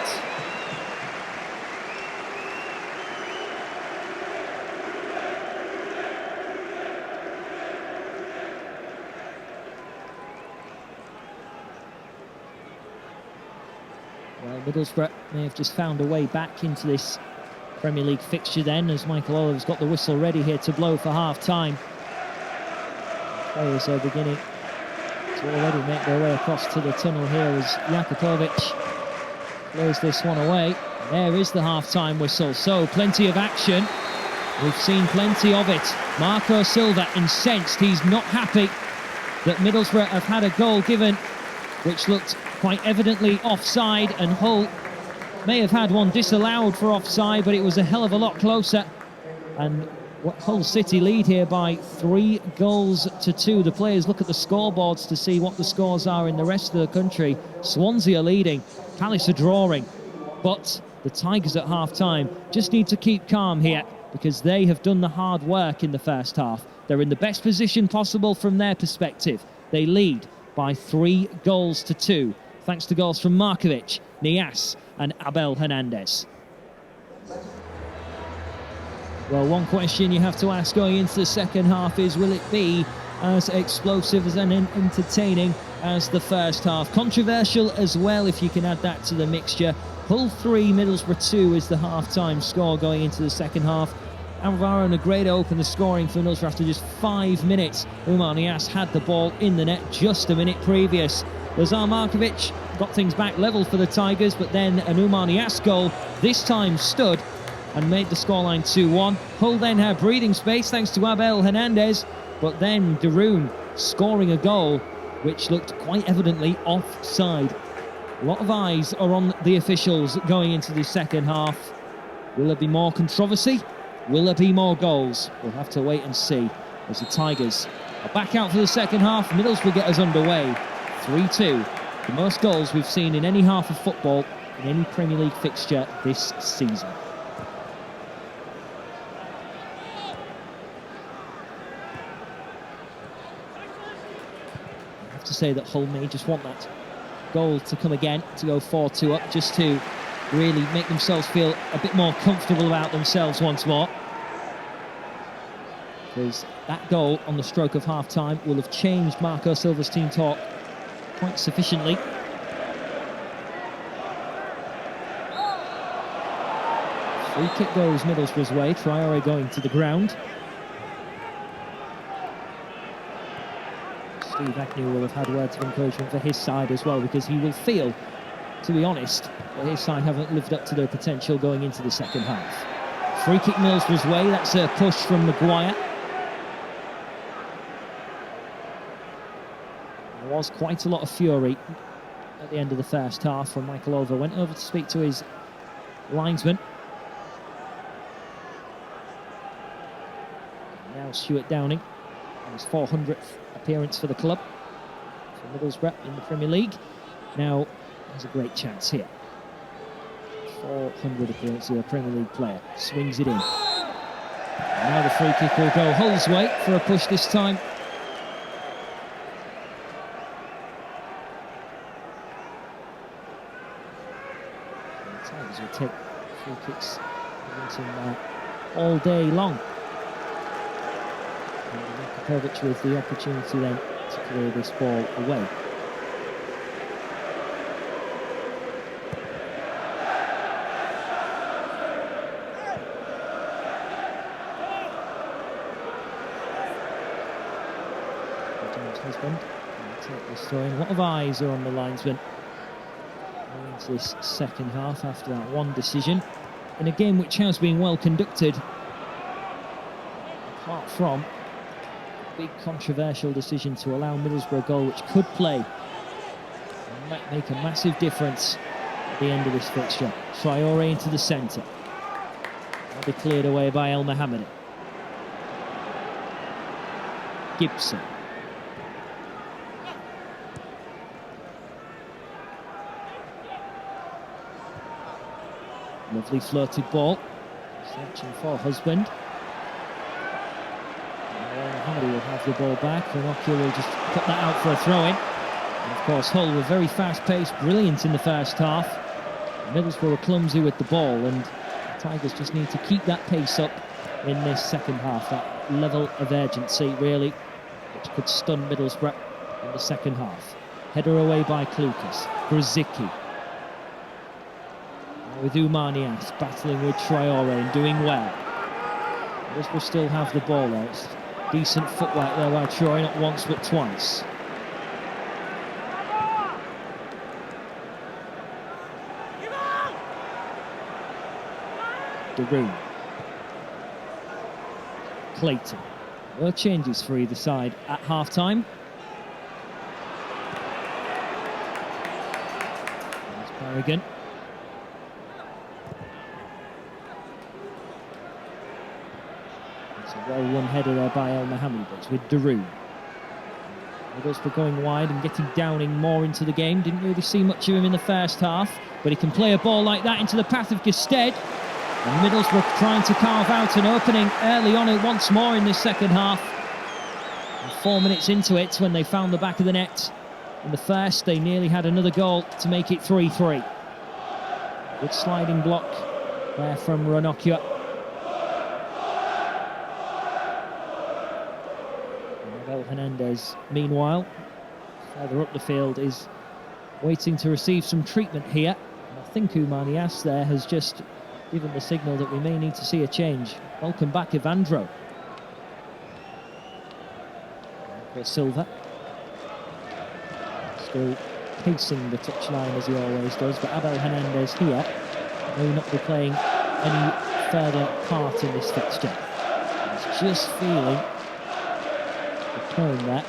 Well, Middlesbrough may have just found a way back into this Premier League fixture then, as Michael Oliver's got the whistle ready here to blow for half-time. Players are beginning to already make their way across to the tunnel here as Jakupovic plays this one away. There is the half-time whistle, so plenty of action. We've seen plenty of it. Marco Silva incensed. He's not happy that Middlesbrough have had a goal given which looked quite evidently offside, and Hull may have had one disallowed for offside, but it was a hell of a lot closer. And Hull City lead here by 3-2. The players look at the scoreboards to see what the scores are in the rest of the country. Swansea are leading, Palace are drawing, but the Tigers at half-time just need to keep calm here because they have done the hard work in the first half. They're in the best position possible from their perspective. They lead by 3-2, thanks to goals from Markovic, Niasse and Abel Hernandez. Well, one question you have to ask going into the second half is, will it be as explosive and entertaining as the first half? Controversial as well, if you can add that to the mixture. Hull 3, Middlesbrough 2 is the half-time score going into the second half. Alvaro Negredo opened the scoring for Middlesbrough after just 5 minutes. Umar Niasse had the ball in the net just a minute previous. Lazar Markovic got things back level for the Tigers, but then an Umar Niasse goal this time stood and made the scoreline 2-1. Hull then had breathing space thanks to Abel Hernandez, but then Darun scoring a goal which looked quite evidently offside. A lot of eyes are on the officials going into the second half. Will there be more controversy? Will there be more goals? We'll have to wait and see as the Tigers are back out for the second half. Middlesbrough get us underway. 3-2. The most goals we've seen in any half of football in any Premier League fixture this season. To say that Hull may just want that goal to come again, to go 4-2 up, just to really make themselves feel a bit more comfortable about themselves once more. Because that goal on the stroke of half-time will have changed Marco Silva's team talk quite sufficiently. Free kick goes Middlesbrough's way, Traore going to the ground. Steve Agnew will have had words of encouragement for his side as well, because he will feel, to be honest, that his side haven't lived up to their potential going into the second half. Free kick Middlesbrough's way, that's a push from Maguire. There was quite a lot of fury at the end of the first half when Michael Oliver went over to speak to his linesman. Now Stuart Downing, his 400th appearance for the club, for Middlesbrough in the Premier League. Now there's a great chance here. 400 appearances of a Premier League player. Swings it in. And now the free kick will go Hull's way for a push this time. Tigers will take free kicks all day long. And Vukovic with the opportunity then to clear this ball away. Husband take this throw in. A lot of eyes are on the linesman going into this second half after that one decision in a game which has been well conducted, apart from a big controversial decision to allow Middlesbrough a goal which could play and might make a massive difference at the end of this fixture. Traore into the centre. That'll be cleared away by El Mohammadi. Gibson. Lovely floated ball, searching for husband. Mohammadi will have the ball back. Ranocchia will just put that out for a throw-in. And of course, Hull were very fast-paced, brilliant in the first half. Middlesbrough were clumsy with the ball, and the Tigers just need to keep that pace up in this second half. That level of urgency, really, which could stun Middlesbrough in the second half. Header away by Klukas. Grzycki. With Umanias battling with Traore and doing well. Middlesbrough still have the ball there. It's decent footwork there by Traore, not once but twice. Daroo. Clayton. No changes for either side at half-time. There's Berrigan. Well-run header there by El Mohammadi, but it's with Daroo. Middlesbrough going wide and getting Downing more into the game. Didn't really see much of him in the first half, but he can play a ball like that into the path of Gestede. And Middlesbrough trying to carve out an opening early on once more in this second half. And 4 minutes into it, when they found the back of the net in the first, they nearly had another goal to make it 3-3. Good sliding block there from Ranocchia. Hernandez, meanwhile, further up the field, is waiting to receive some treatment here. And I think Umanias there has just given the signal that we may need to see a change. Welcome back, Evandro. Silva. Still pacing the touchline as he always does, but Abel Hernandez here may not be playing any further part in this fixture. He's just feeling turn that.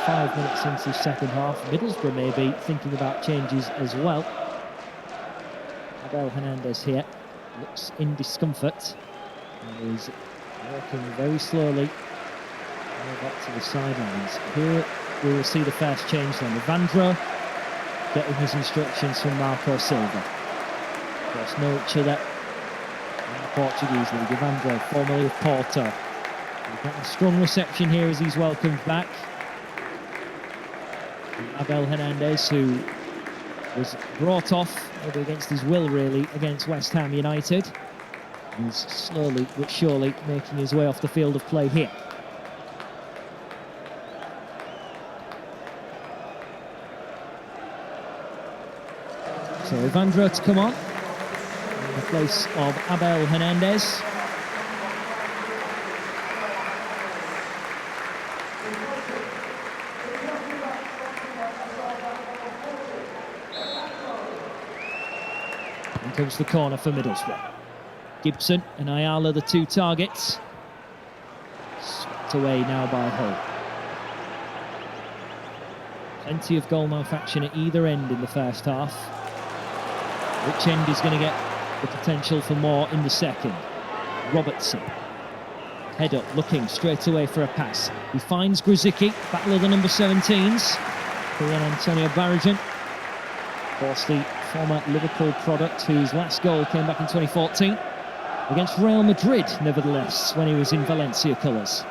5 minutes into the second half. Middlesbrough may be thinking about changes as well. Abel Hernandez here looks in discomfort and is walking very slowly back to the sidelines. Here we will see the first change then. Evandro getting his instructions from Marco Silva. Of course, know each other in the Portuguese league. Evandro, formerly of Porto. We've got a strong reception here as he's welcomed back. And Abel Hernandez, who was brought off, maybe against his will really, against West Ham United. He's slowly but surely making his way off the field of play here. So Evandro to come on in the place of Abel Hernandez. In comes the corner for Middlesbrough. Gibson and Ayala, the two targets. Swept away now by Hull. Plenty of goal-mouth action at either end in the first half. Which end is going to get the potential for more in the second? Robertson. Head up, looking straight away for a pass. He finds Grzycki, battle of the number 17s. Juan Antonio Berrigan. Of course, the former Liverpool product whose last goal came back in 2014 against Real Madrid, nevertheless, when he was in Valencia colours.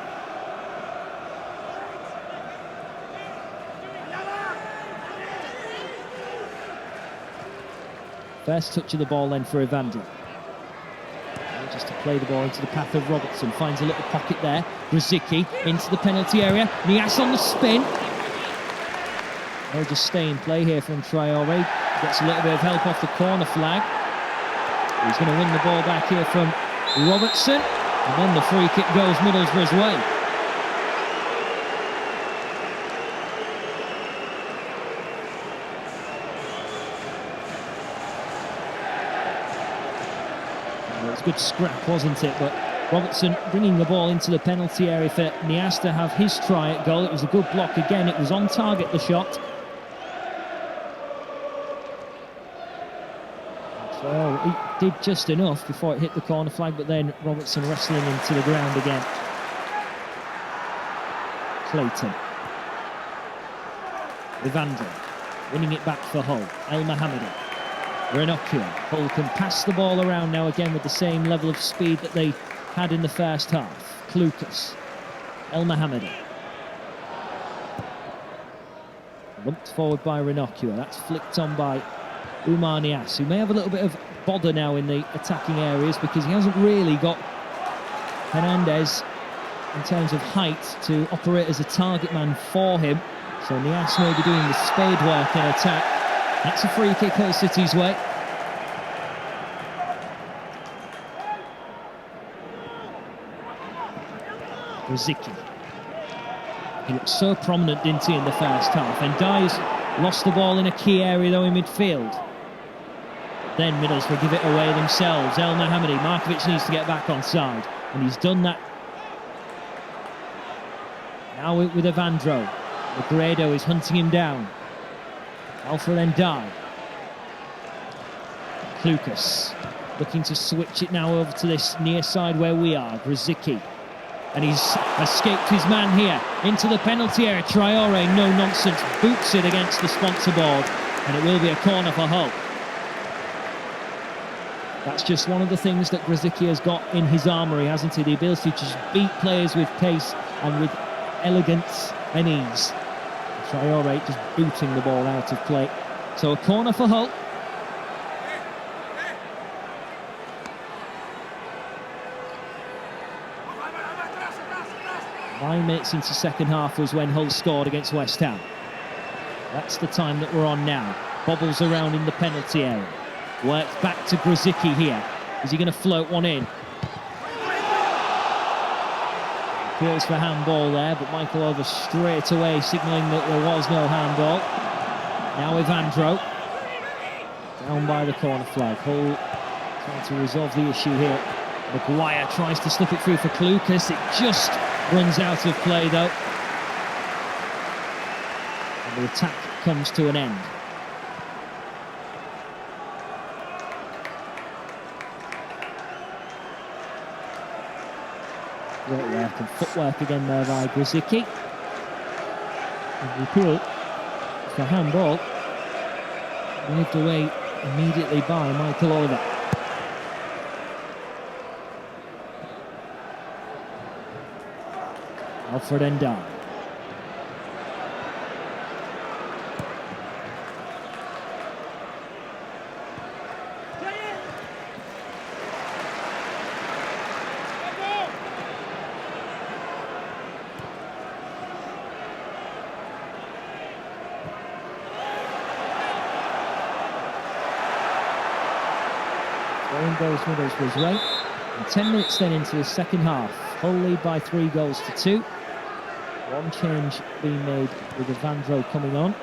First touch of the ball then for Evander. Just to play the ball into the path of Robertson. Finds a little pocket there. Grzycki into the penalty area. Niasse on the spin. They'll just stay in play here from Traore. Gets a little bit of help off the corner flag. He's going to win the ball back here from Robertson. And then the free kick goes Middlesbrough's way. It was a good scrap, wasn't it? But Robertson bringing the ball into the penalty area for Niasse to have his try at goal. It was a good block again. It was on target, the shot. So he did just enough before it hit the corner flag, but then Robertson wrestling into the ground again. Clayton. Evander winning it back for Hull. El Mohamedi. Ranocchio. Hull can pass the ball around now again with the same level of speed that they had in the first half. Klukas. El Mohamedi. Lumped forward by Ranocchio. That's flicked on by Oumar Niasse, who may have a little bit of bother now in the attacking areas because he hasn't really got Hernandez in terms of height to operate as a target man for him. So Niasse may be doing the spade work in attack. That's a free kick Hull City's way. Grzycki. He looked so prominent, didn't he, in the first half? And Dyes lost the ball in a key area, though, in midfield. Then Middlesbrough give it away themselves. El Mohamedi. Markovic needs to get back on side. And he's done that. Now with Evandro. Negredo is hunting him down. Alfred Ndiaye. Klukas looking to switch it now over to this near side where we are. Grzycki. And he's escaped his man here into the penalty area. Traore, no nonsense, boots it against the sponsor board. And it will be a corner for Hull. That's just one of the things that Grzycki has got in his armoury, hasn't he? The ability to just beat players with pace and with elegance and ease. Traore just booting the ball out of play. So a corner for Hull. Nine minutes into second half was when Hull scored against West Ham. That's the time that we're on now. Bobbles around in the penalty area. Works back to Grzycki here. Is he going to float one in? Appeals for handball there, but Michael Over straight away signalling that there was no handball. Now Evandro. Down by the corner flag. Hull trying to resolve the issue here. Maguire tries to slip it through for Klukas. It just runs out of play though. And the attack comes to an end. Great work and footwork again there by Grzycki. And the appeal for handball waved away immediately by Michael Oliver. Alfred Ndiaye. Going goes Middlesbrough's way. And 10 minutes then into the second half. Hull lead by 3 goals to 2. One change being made with Evandro coming on.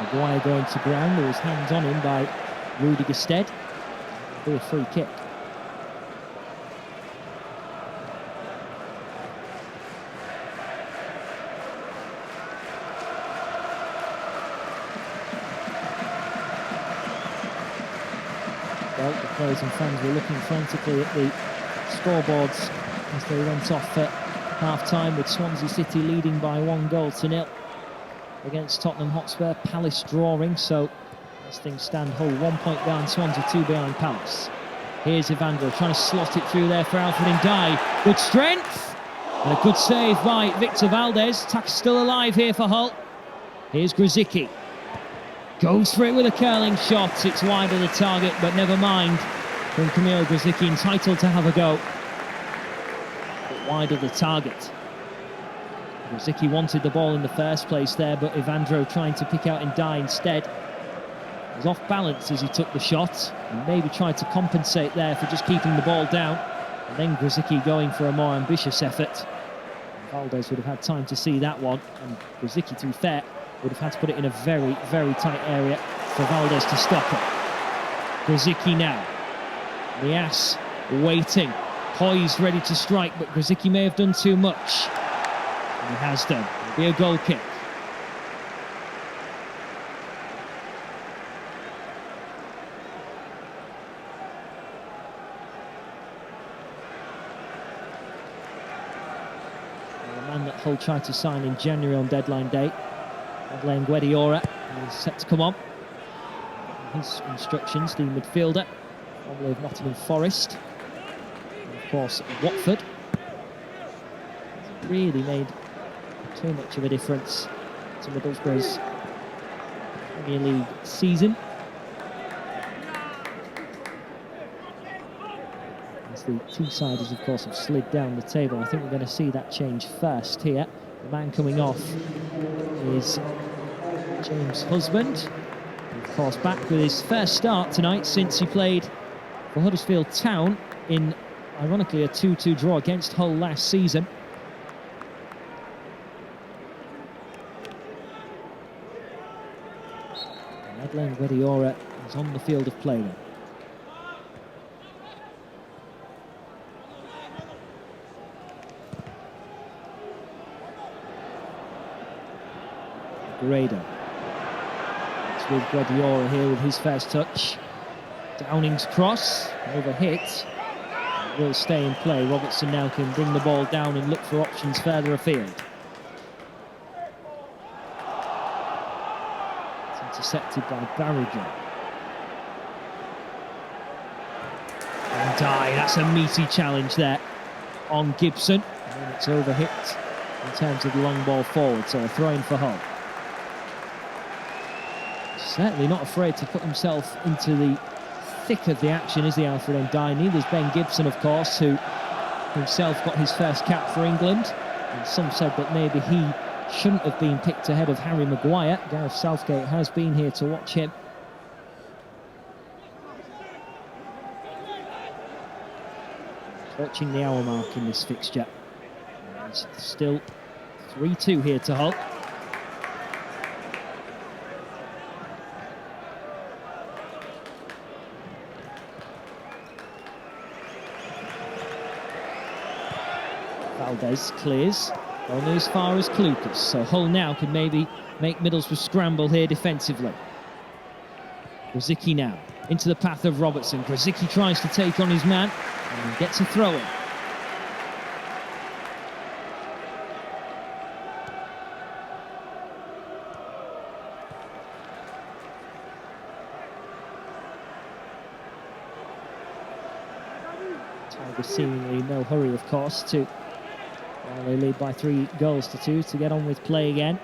Maguire going to ground. There was hands on him by Rudy Gestede. It'll be a free kick. Well, the players and fans were looking frantically at the scoreboards as they went off at half-time, with Swansea City leading by 1 goal to 0 against Tottenham Hotspur. Palace drawing, so As things stand, Hull 1 point behind Swansea, 2 behind Palace. Here's Evandro trying to slot it through there for Alfred Ndiaye. Good strength and a good save by Victor Valdez. Attack's still alive here for Hull. Here's Grzycki. Goes for it with a curling shot. It's wide of the target, but never mind. From Kamil Grzycki, entitled to have a go. But wide of the target. Grzycki wanted the ball in the first place there, but Evandro trying to pick out Ndiaye instead. He was off balance as he took the shot and maybe tried to compensate there for just keeping the ball down. And then Grzycki going for a more ambitious effort. Valdez would have had time to see that one, and Grzycki, to be fair, would have had to put it in a very, very tight area for Valdez to stop it. Grzycki now. Niasse waiting, poised, ready to strike, but Grzycki may have done too much. And he has done. It'll be a goal kick. That Hull tried to sign in January on deadline day, Madeleine Guediora, is set to come on. His instructions, the midfielder, formerly of Nottingham Forest, and of course Watford. Hasn't really made too much of a difference to Middlesbrough's Premier League season. The two-siders, of course, have slid down the table. I think we're going to see that change first here. The man coming off is James Husband. Of course, back with his first start tonight since he played for Huddersfield Town in, ironically, a 2-2 draw against Hull last season. Madeleine Guediora is on the field of play then. Grado. It's with Guediora here with his first touch. Downing's cross, over hit. Will stay in play. Robertson now can bring the ball down and look for options further afield. It's intercepted by Barrigan. And Ndiaye, that's a meaty challenge there on Gibson. And then it's over hit in terms of the long ball forward, so a throw-in for Hull. Certainly not afraid to put himself into the thick of the action, is the Alfred Ndiaye. Neither's Ben Gibson, of course, who himself got his first cap for England. And some said that maybe he shouldn't have been picked ahead of Harry Maguire. Gareth Southgate has been here to watch him. Approaching the hour mark in this fixture. It's still 3-2 here to Hull. Valdez clears, only as far as Clucas, so Hull now can maybe make Middlesbrough scramble here defensively. Grzycki now, into the path of Robertson. Grzycki tries to take on his man, and gets a throw-in. Tigers seemingly no hurry, of course, to... Well, they lead by 3-2 to get on with play again.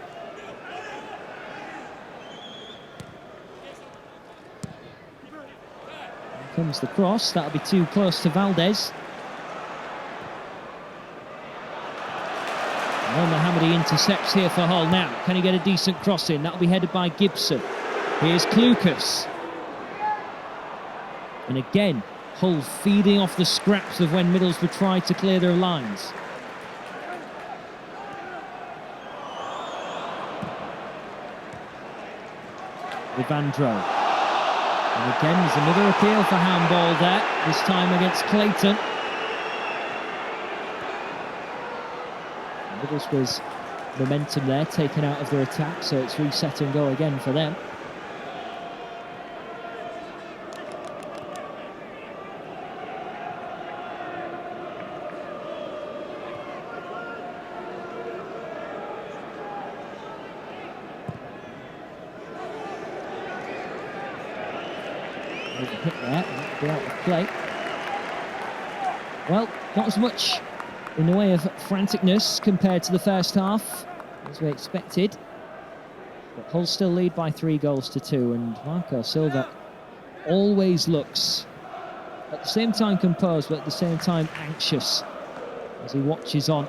Here comes the cross. That'll be too close to Valdez. And Mohammadi intercepts here for Hull now. Can he get a decent cross in? That'll be headed by Gibson. Here's Clucas. And again, Hull feeding off the scraps of when Middlesbrough tried to clear their lines. Evandro. And again, there's another appeal for handball there, this time against Clayton. Middlesbrough's momentum there taken out of their attack, so it's reset and go again for them. Hit there, and be out of play. Well, not as much in the way of franticness compared to the first half as we expected. But Hull still lead by 3-2, and Marco Silva always looks at the same time composed, but at the same time anxious as he watches on.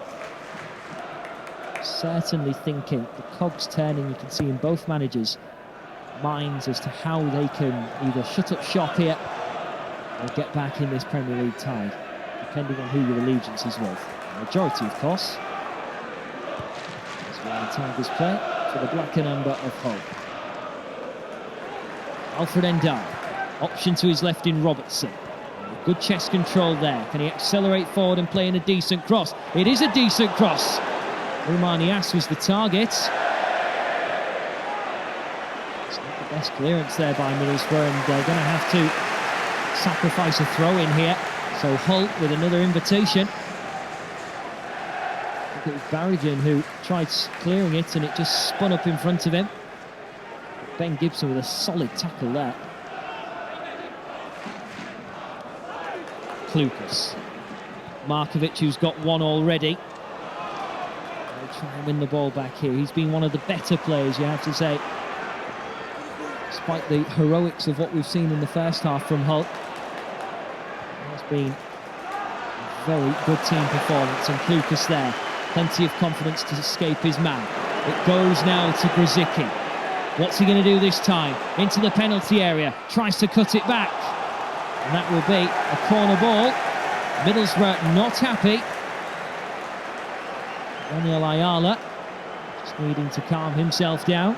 Certainly thinking, the cogs turning, you can see in both managers' minds as to how they can either shut up shop here or get back in this Premier League tie, depending on who your allegiance is with. The majority, of course, is where the Tigers play for the black and amber of Hull. Alfred Endai, option to his left in Robertson. Good chest control there. Can he accelerate forward and play in a decent cross? It is a decent cross. Umar Niasse was the target. It's not the best clearance there by Middlesbrough, and they're going to have to sacrifice a throw in here. So Hull with another invitation. I think it was Barrigan who tried clearing it, and it just spun up in front of him. Ben Gibson with a solid tackle there. Klukas. Markovic, who's got one already. They'll try and win the ball back here. He's been one of the better players, you have to say, despite the heroics of what we've seen in the first half from Hull. It's been a very good team performance, and Klukas there. Plenty of confidence to escape his man. It goes now to Grzycki. What's he going to do this time? Into the penalty area. Tries to cut it back. And that will be a corner ball. Middlesbrough not happy. Daniel Ayala just needing to calm himself down.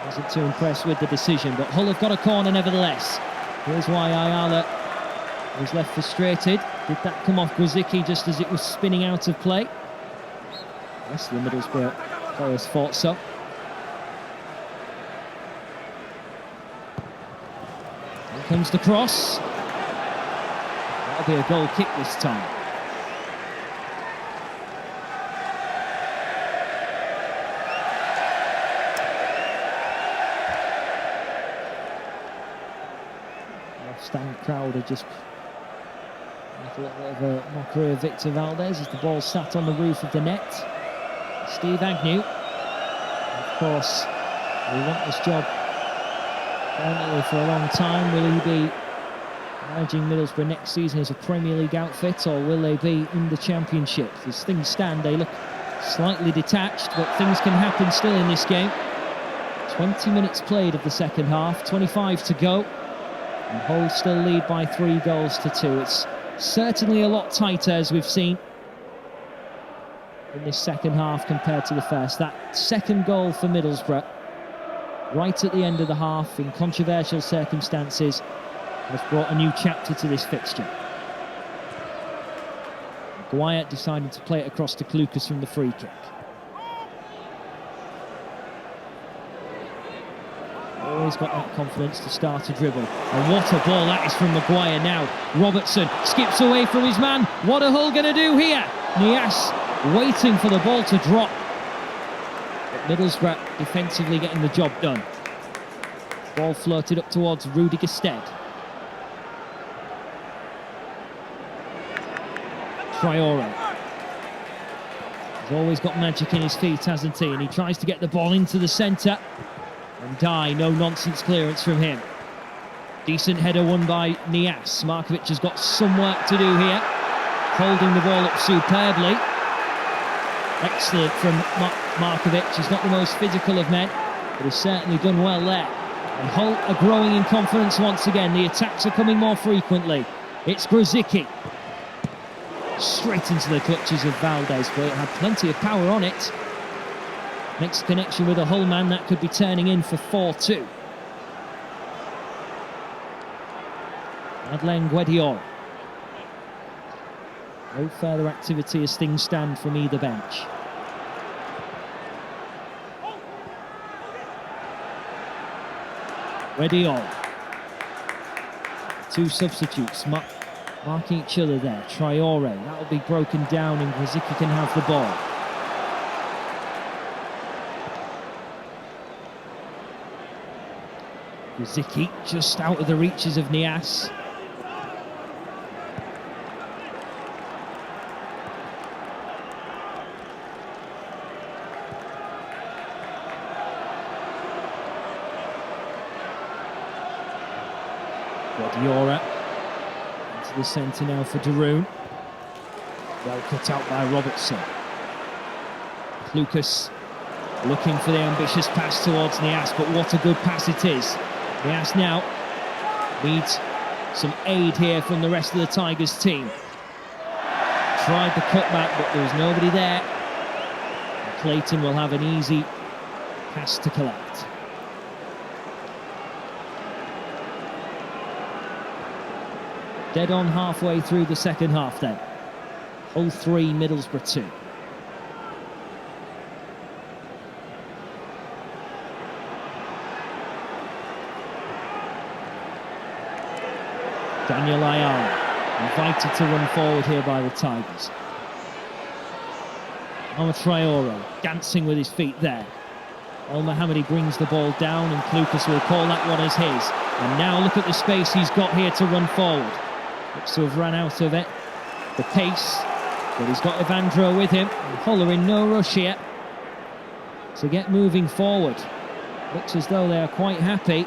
Wasn't too impressed with the decision, but Hull have got a corner nevertheless. Here's why Ayala was left frustrated. Did that come off Grzycki just as it was spinning out of play? The rest of the Middlesbrough players thought so. Here comes the cross. That'll be a goal kick this time. Stand crowd are just a little bit of a mockery of Victor Valdez as the ball sat on the roof of the net. Steve Agnew, of course, will want this job apparently for a long time. Will he be managing Middlesbrough next season as a Premier League outfit, or will they be in the Championship? As things stand, they look slightly detached, but things can happen still in this game. 20 minutes played of the second half, 25 to go. And Hull still lead by 3-2. It's certainly a lot tighter, as we've seen in this second half compared to the first. That second goal for Middlesbrough, right at the end of the half, in controversial circumstances, has brought a new chapter to this fixture. Maguire decided to play it across to Klukas from the free kick. Always got that confidence to start a dribble. And what a ball that is from Maguire now. Robertson skips away from his man. What are Hull going to do here? Niasse waiting for the ball to drop. But Middlesbrough defensively getting the job done. Ball floated up towards Rudy Gestede. Traore. He's always got magic in his feet, hasn't he? And he tries to get the ball into the centre. And Dye, no-nonsense clearance from him. Decent header won by Niasse. Markovic has got some work to do here. Holding the ball up superbly. Excellent from Markovic. He's not the most physical of men, but he's certainly done well there. And Hull are growing in confidence once again. The attacks are coming more frequently. It's Grzycki. Straight into the clutches of Valdez, but it had plenty of power on it. Next connection with a Hull man, that could be turning in for 4-2. Madeleine Guediol. No further activity as things stand from either bench. Guediol. Two substitutes marking each other there. Traore, that'll be broken down and Grzycki can have the ball. Grzycki just out of the reaches of Nias. Guardiola into the centre now for Darun. Well cut out by Robertson. Lucas looking for the ambitious pass towards Nias, but what a good pass it is. Nias now needs some aid here from the rest of the Tigers team. Tried the cutback, but there was nobody there. And Clayton will have an easy pass to collect. Dead on halfway through the second half then. Hull 3, Middlesbrough 2. Daniel Ayala invited to run forward here by the Tigers. Omar Traore dancing with his feet there. El Mohammadi brings the ball down and Lucas will call that one as his. And now look at the space he's got here to run forward. Looks to have ran out of it. The pace, but he's got Evandro with him. And Hull are in no rush here to get moving forward. Looks as though they are quite happy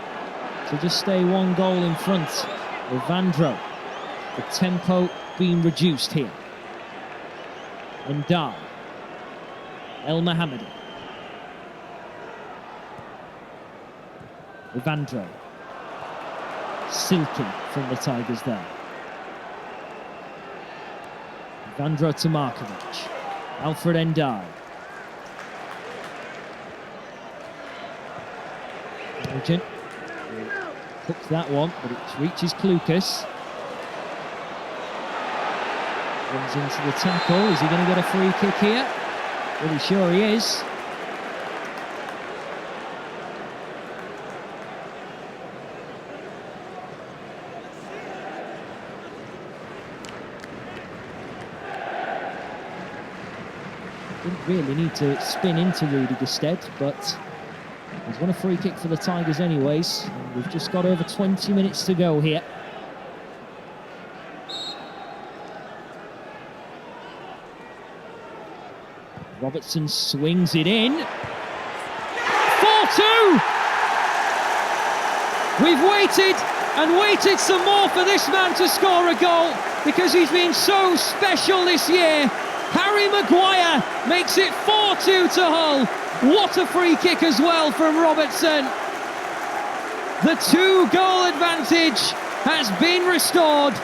to just stay one goal in front. Evandro, the tempo being reduced here. And Dar, El Mohammadi. Evandro, silky from the Tigers there. Evandro to Markovic, Alfred Ndai. Nugent hooks that one, but it reaches Klukas. Runs into the tackle. Is he going to get a free kick here? Pretty sure he is. Didn't really need to spin into Rudy Gestede, but he's won a free kick for the Tigers anyways. And we've just got over 20 minutes to go here. Robertson swings it in. 4-2! We've waited and waited some more for this man to score a goal because he's been so special this year. Harry Maguire makes it 4-2 to Hull. What a free kick as well from Robertson. The 2-goal advantage has been restored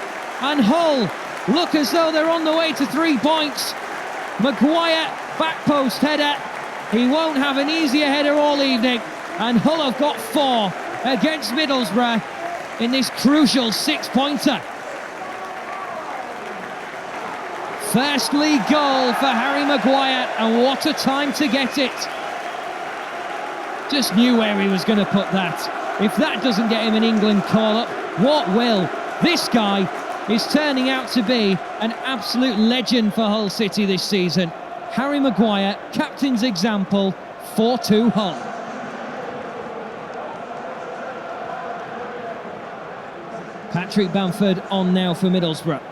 and Hull look as though they're on the way to 3 points. Maguire, back post header. He won't have an easier header all evening. And Hull have got 4 against Middlesbrough in this crucial 6-pointer. First league goal for Harry Maguire, and what a time to get it. Just knew where he was going to put that. If that doesn't get him an England call-up, what will? This guy is turning out to be an absolute legend for Hull City this season. Harry Maguire, captain's example, 4-2 Hull. Patrick Bamford on now for Middlesbrough.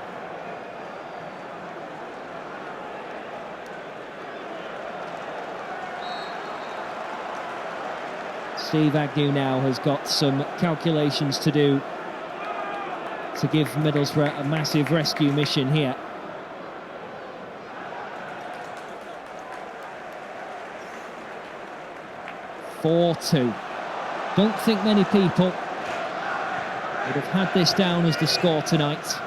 Steve Agnew now has got some calculations to do to give Middlesbrough a massive rescue mission here. (4-2). Don't think many people would have had this down as the score tonight.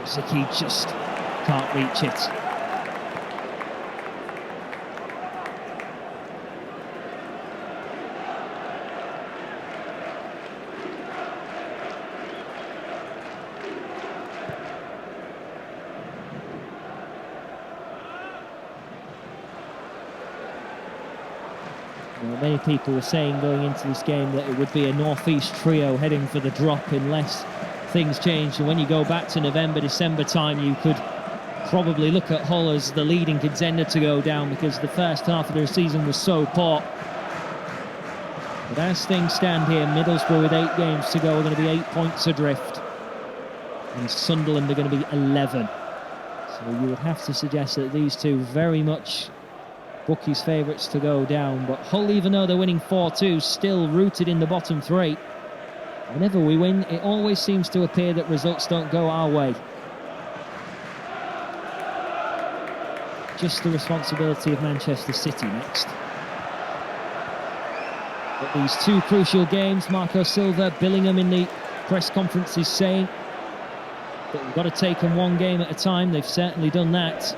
Ziki just can't reach it. Many people were saying going into this game that it would be a northeast trio heading for the drop unless things changed. And when you go back to November, December time, you could probably look at Hull as the leading contender to go down because the first half of their season was so poor. But as things stand here, Middlesbrough with 8 games to go are going to be 8 points adrift. And Sunderland are going to be 11. So you would have to suggest that these two very much bookies' favourites to go down. But Hull, even though they're winning 4-2, still rooted in the bottom 3. Whenever we win, it always seems to appear that results don't go our way. Just the responsibility of Manchester City next. But these 2 crucial games, Marco Silva, Billingham in the press conference is saying that we've got to take them 1 game at a time. They've certainly done that.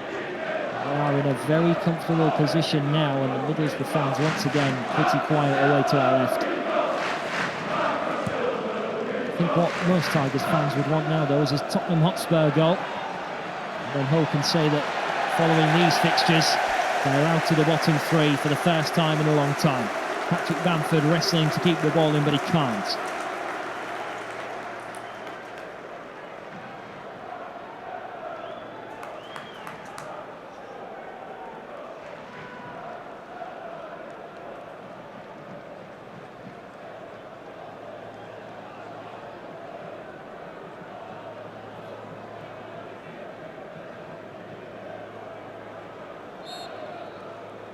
They are in a very comfortable position now, and the Middlesbrough fans once again pretty quiet away to our left. I think what most Tigers fans would want now, though, is a Tottenham Hotspur goal. And then Hull can say that following these fixtures, they're out of the bottom 3 for the first time in a long time. Patrick Bamford wrestling to keep the ball in, but he can't.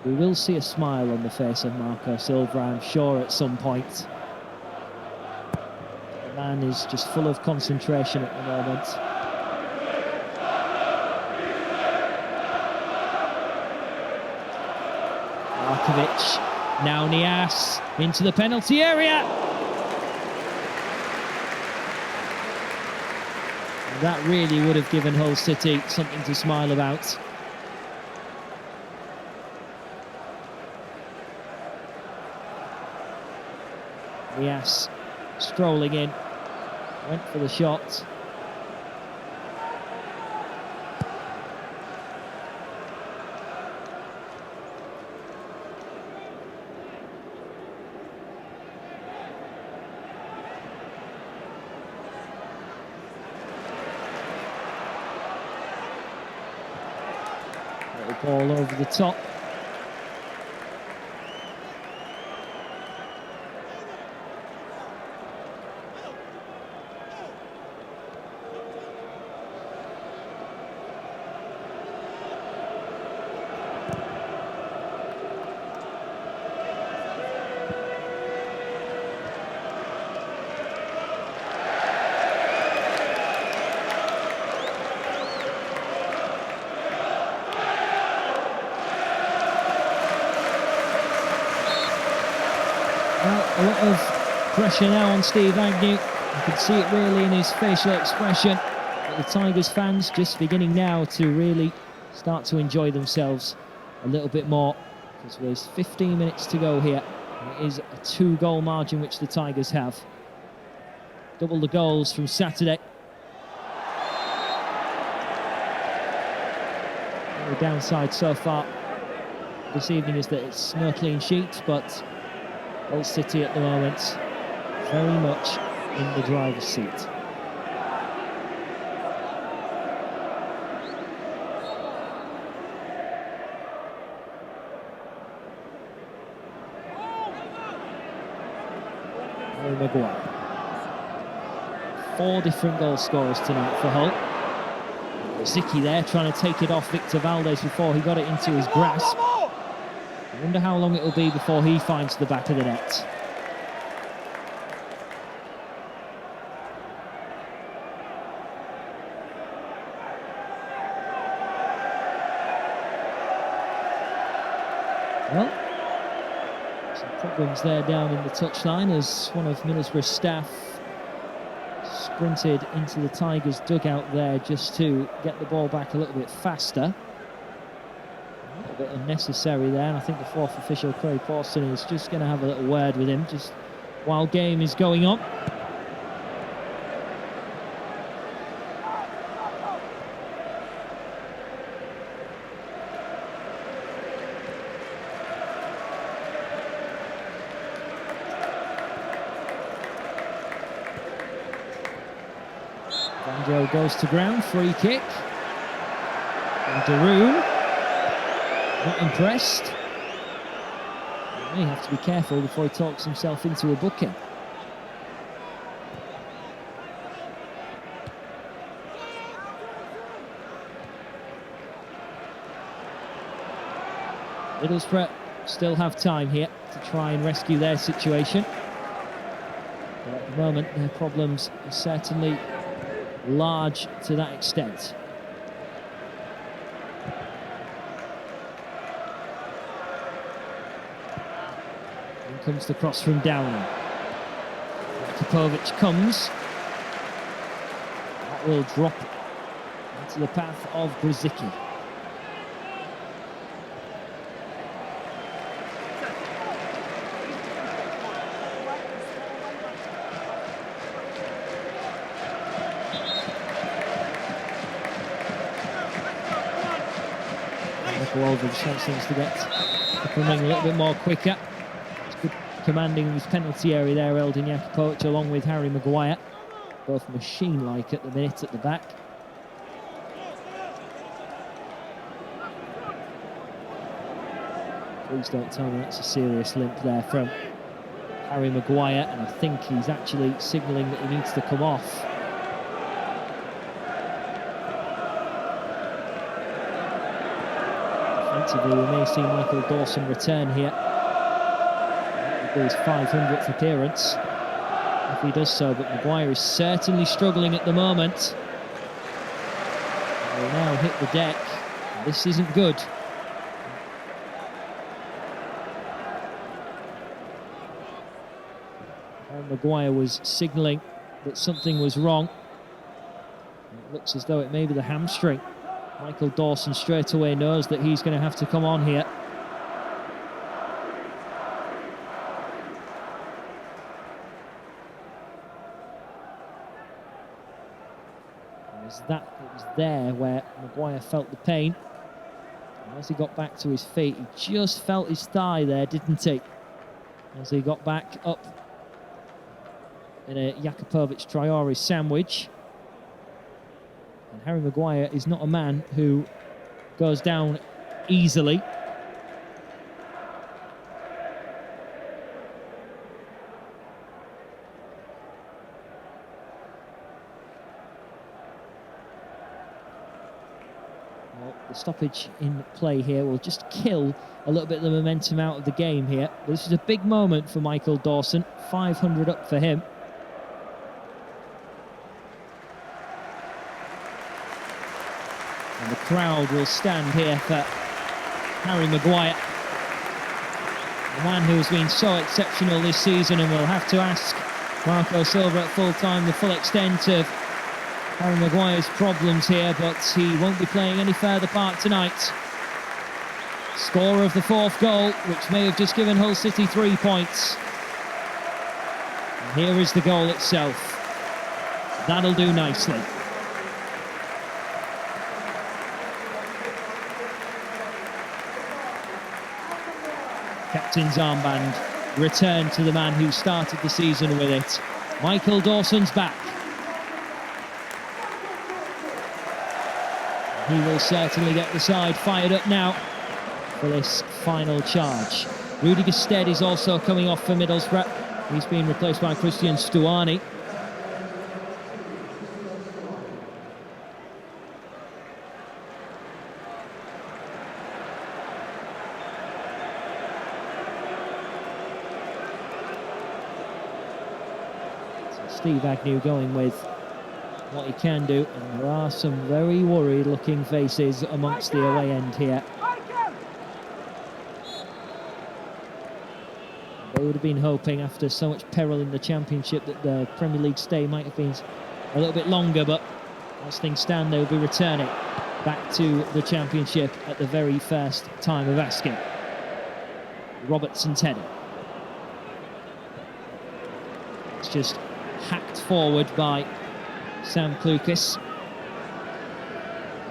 We will see a smile on the face of Marco Silva, I'm sure, at some point. The man is just full of concentration at the moment. Markovic, now Nias, into the penalty area. And that really would have given Hull City something to smile about. Nias strolling in, went for the shot. Little ball over the top. Well, a lot of pressure now on Steve Agnew. You can see it really in his facial expression. But the Tigers fans just beginning now to really start to enjoy themselves a little bit more, because there's 15 minutes to go here. It is a 2-goal margin which the Tigers have. Double the goals from Saturday. The downside so far this evening is that it's no clean sheet, but Hull City at the moment very much in the driver's seat. Harry Maguire. 4 different goal scorers tonight for Hull. Zicki there trying to take it off Victor Valdez before he got it into his grasp. I wonder how long it will be before he finds the back of the net. Well, some problems there down in the touchline as one of Middlesbrough's staff sprinted into the Tigers' dugout there just to get the ball back a little bit faster. A little bit unnecessary there, and I think the 4th official, Craig Pawson, is just going to have a little word with him just while game is going on. Banjo goes to ground, free kick. Daroon, not impressed. He may have to be careful before he talks himself into a booking. Middlesbrough still have time here to try and rescue their situation. But at the moment, their problems are certainly large to that extent. In comes the cross from Downey. Jakupovic comes. That will drop into the path of Grzycki. Chance things to get running a little bit more quicker. It's good commanding of his penalty area there, Eldin Jakupovic, along with Harry Maguire. Both machine-like at the minute at the back. Please don't tell me that's a serious limp there from Harry Maguire, and I think he's actually signalling that he needs to come off. We may see Michael Dawson return here. It will be his 500th appearance if he does so, but Maguire is certainly struggling at the moment. He will now hit the deck. This isn't good. And Maguire was signalling that something was wrong. It looks as though it may be the hamstring. Michael Dawson straight away knows that he's going to have to come on here. It was there where Maguire felt the pain. And as he got back to his feet, he just felt his thigh there, didn't he? As he got back up in a Jakupovic-Traore sandwich. And Harry Maguire is not a man who goes down easily. Well, the stoppage in play here will just kill a little bit of the momentum out of the game here. But this is a big moment for Michael Dawson. 500 up for him. And the crowd will stand here for Harry Maguire, the man who has been so exceptional this season, and we'll have to ask Marco Silva at full-time the full extent of Harry Maguire's problems here, but he won't be playing any further part tonight. Scorer of the fourth goal, which may have just given Hull City 3 points. And here is the goal itself. That'll do nicely. Captain's armband returned to the man who started the season with it. Michael Dawson's back. He will certainly get the side fired up now for this final charge. Rudy Gestede is also coming off for Middlesbrough. He's been replaced by Christian Stuani. Steve Agnew going with what he can do, and there are some very worried looking faces amongst the away end here. They would have been hoping, after so much peril in the Championship, that the Premier League stay might have been a little bit longer, but as things stand, they'll be returning back to the Championship at the very first time of asking. Robertson Teddy. It's just hacked forward by Sam Klukas.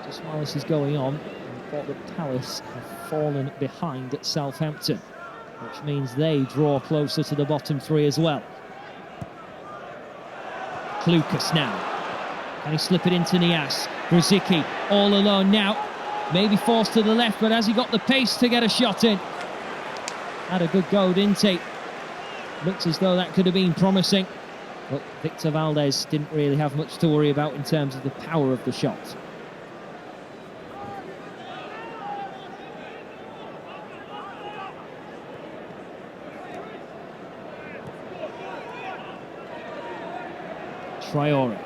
Just while this is going on, I thought that Palace have fallen behind at Southampton, which means they draw closer to the bottom three as well. Klukas now. Can he slip it into Niasse? Grzycki all alone now. maybe forced to the left, but has he got the pace to get a shot in? Had a good go, didn't he? Looks as though that could have been promising. But Victor Valdez didn't really have much to worry about in terms of the power of the shot. Traore,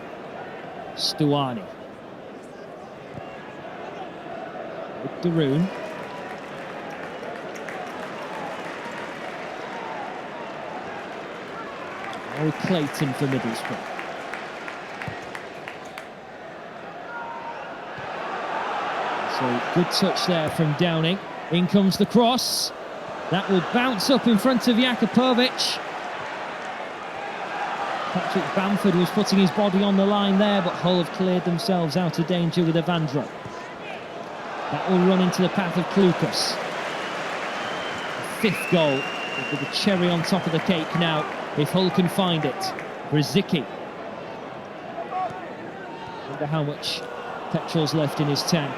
Stuani, with Daroon. Now with Clayton for Middlesbrough. So good touch there from Downing. In comes the cross. That will bounce up in front of Jakupovic. Patrick Bamford was putting his body on the line there, but Hull have cleared themselves out of danger with Evandro. That will run into the path of Klukas. Fifth goal with the cherry on top of the cake now, if Hull can find it. Grzycki. Wonder how much petrol's left in his tank.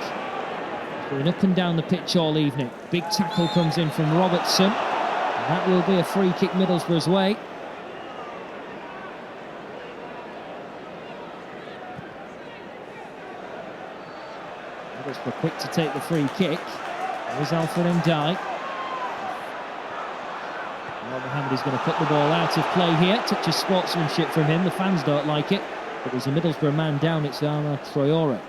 He's been up and down the pitch all evening. Big tackle comes in from Robertson. And that will be a free kick Middlesbrough's way. Middlesbrough quick to take the free kick. There's Alfred Ndiaye. Mohamed is going to put the ball out of play here. Touch of sportsmanship from him. The fans don't like it, but there's a Middlesbrough man down. It's Arma Traore.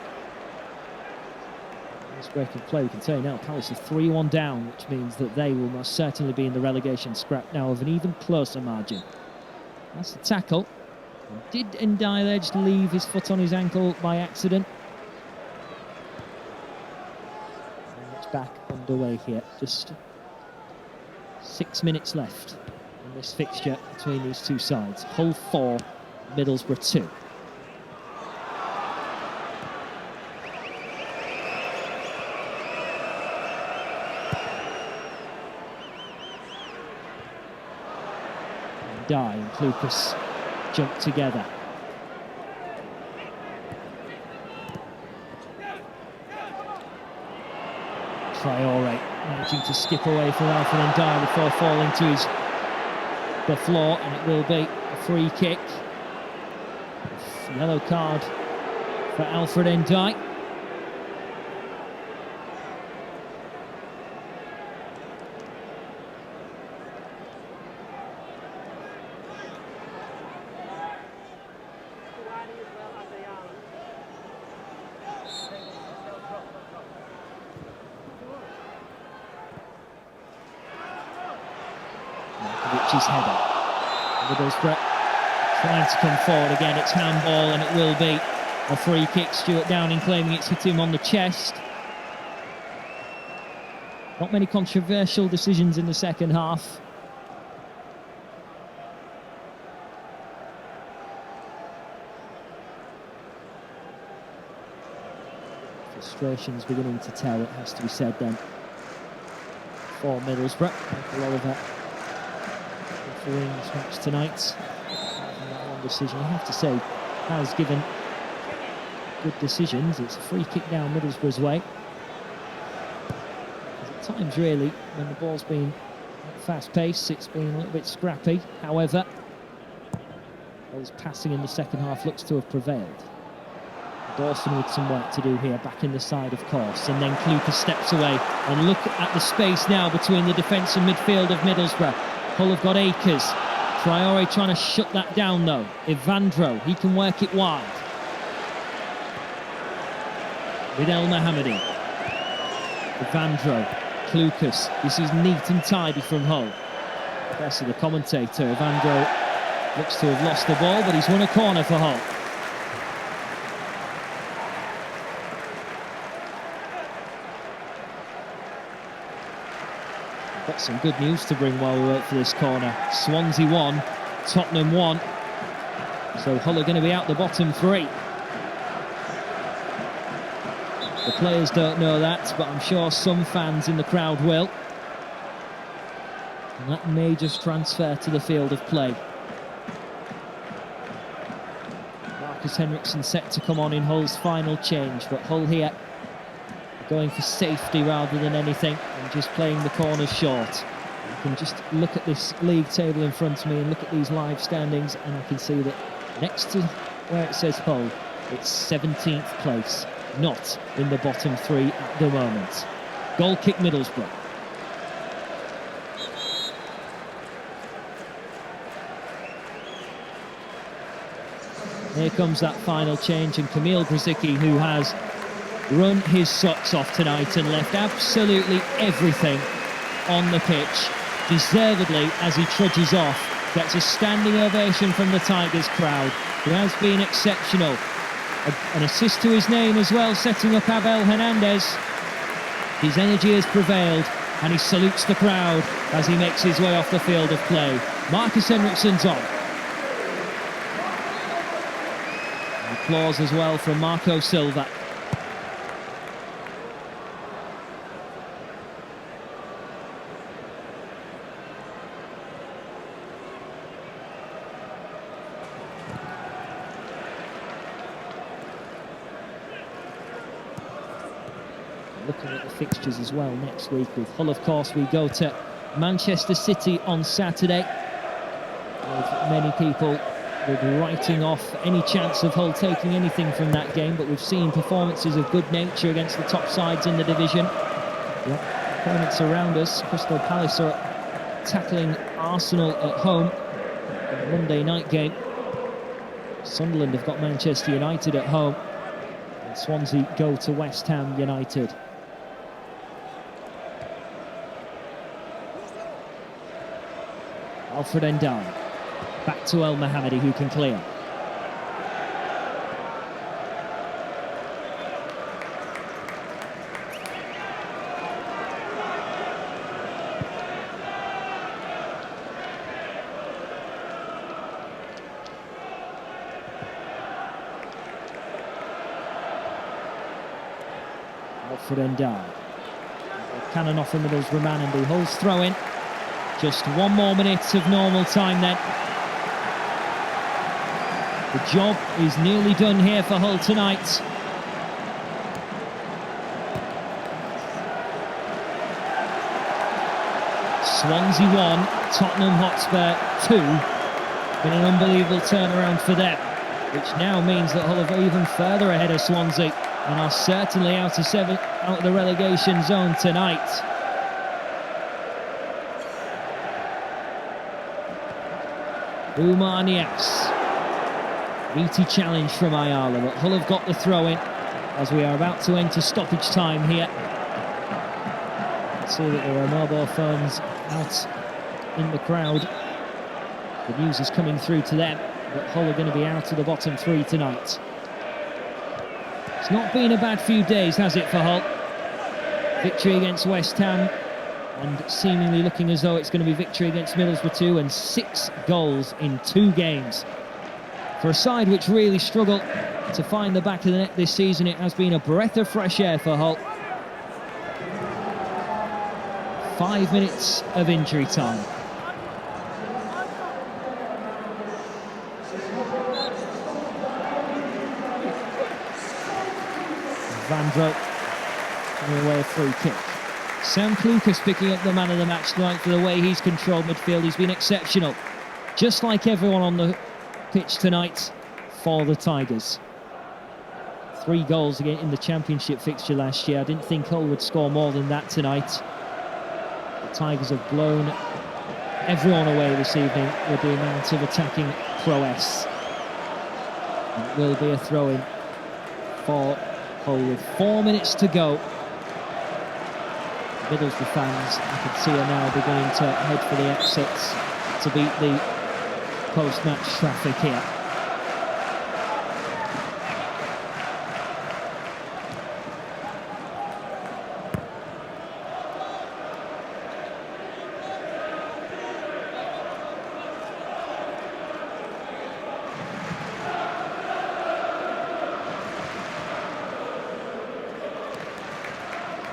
This break of play, we can tell you now, Palace are 3-1 down, which means that they will most certainly be in the relegation scrap now of an even closer margin. That's the tackle. And did Ndiaye there just leave his foot on his ankle by accident? And it's back underway here. Just 6 minutes left in this fixture between these two sides. Hull 4, Middlesbrough 2. Ndiaye and Klukas jump together. Traore managing to skip away from Alfred Ndiaye before falling to the floor, and it will be a free kick. Yellow card for Alfred Ndiaye. His header. Middlesbrough trying to come forward again. It's handball, and it will be a free kick. Stuart Downing claiming it's hit him on the chest. Not many controversial decisions in the second half. Frustration's beginning to tell, it has to be said then, for Middlesbrough. A lot of that refereeing this match tonight. And that one decision, I have to say, has given good decisions. It's a free kick now Middlesbrough's way. At times, really, when the ball's been fast paced, it's been a little bit scrappy. However, Hull's passing in the second half looks to have prevailed. Dawson with some work to do here, back in the side, of course, and then Klukas steps away. And look at the space now between the defence and midfield of Middlesbrough. Hull have got Akers. Traore trying to shut that down though. Evandro, he can work it wide. With El Mohamedi. Evandro, Klukas. This is neat and tidy from Hull. Best of the commentator, Evandro looks to have lost the ball, but he's won a corner for Hull. Got some good news to bring while we wait for this corner. Swansea 1, Tottenham 1. So Hull are going to be out the bottom three. The players don't know that, but I'm sure some fans in the crowd will. And that may just transfer to the field of play. Marcus Henriksen set to come on in Hull's final change, but Hull here going for safety rather than anything and just playing the corners short. I can just look at this league table in front of me and look at these live standings, and I can see that next to where it says Hull, it's 17th place, not in the bottom three at the moment. Goal kick Middlesbrough. Here comes that final change, and Kamil Grzycki, who has run his socks off tonight and left absolutely everything on the pitch, deservedly, as he trudges off, gets a standing ovation from the Tigers crowd, who has been exceptional. An assist to his name as well, setting up Abel Hernandez. His energy has prevailed, and he salutes the crowd as he makes his way off the field of play. Marcus Henriksen's on. Applause as well from Marco Silva. Looking at the fixtures as well next week with Hull, of course, we go to Manchester City on Saturday, with many people writing off any chance of Hull taking anything from that game, but we've seen performances of good nature against the top sides in the division. The opponents around us, Crystal Palace are tackling Arsenal at home in the Monday night game. Sunderland have got Manchester United at home, and Swansea go to West Ham United. Alfred Endal. Back to El Mohammadi, who can clear. Alfred Endal. Cannon off the Middlesbrough man, and the Hull's throw in. Just one more minute of normal time then. The job is nearly done here for Hull tonight. Swansea 1, Tottenham Hotspur 2. Been an unbelievable turnaround for them, which now means that Hull are even further ahead of Swansea and are certainly out of the relegation zone tonight. Oumar Niasse. Meaty challenge from Ayala, but Hull have got the throw-in as we are about to enter stoppage time here. See that there are mobile phones out in the crowd. The news is coming through to them that Hull are going to be out of the bottom three tonight. It's not been a bad few days, has it, for Hull? Victory against West Ham, and seemingly looking as though it's going to be victory against Middlesbrough too, and 6 goals in 2 games. For a side which really struggled to find the back of the net this season, it has been a breath of fresh air for Hull. 5 minutes of injury time. Vandro giving away a free kick. Sam Klukas picking up the man of the match tonight for the way he's controlled midfield. He's been exceptional, just like everyone on the pitch tonight for the Tigers. 3 goals again in the Championship fixture last year. I didn't think Hull would score more than that tonight. The Tigers have blown everyone away this evening with the amount of attacking prowess. And it will be a throw-in for Hull with 4 minutes to go. Middlesbrough fans, I can see, are now beginning to head for the exits to beat the post-match traffic here.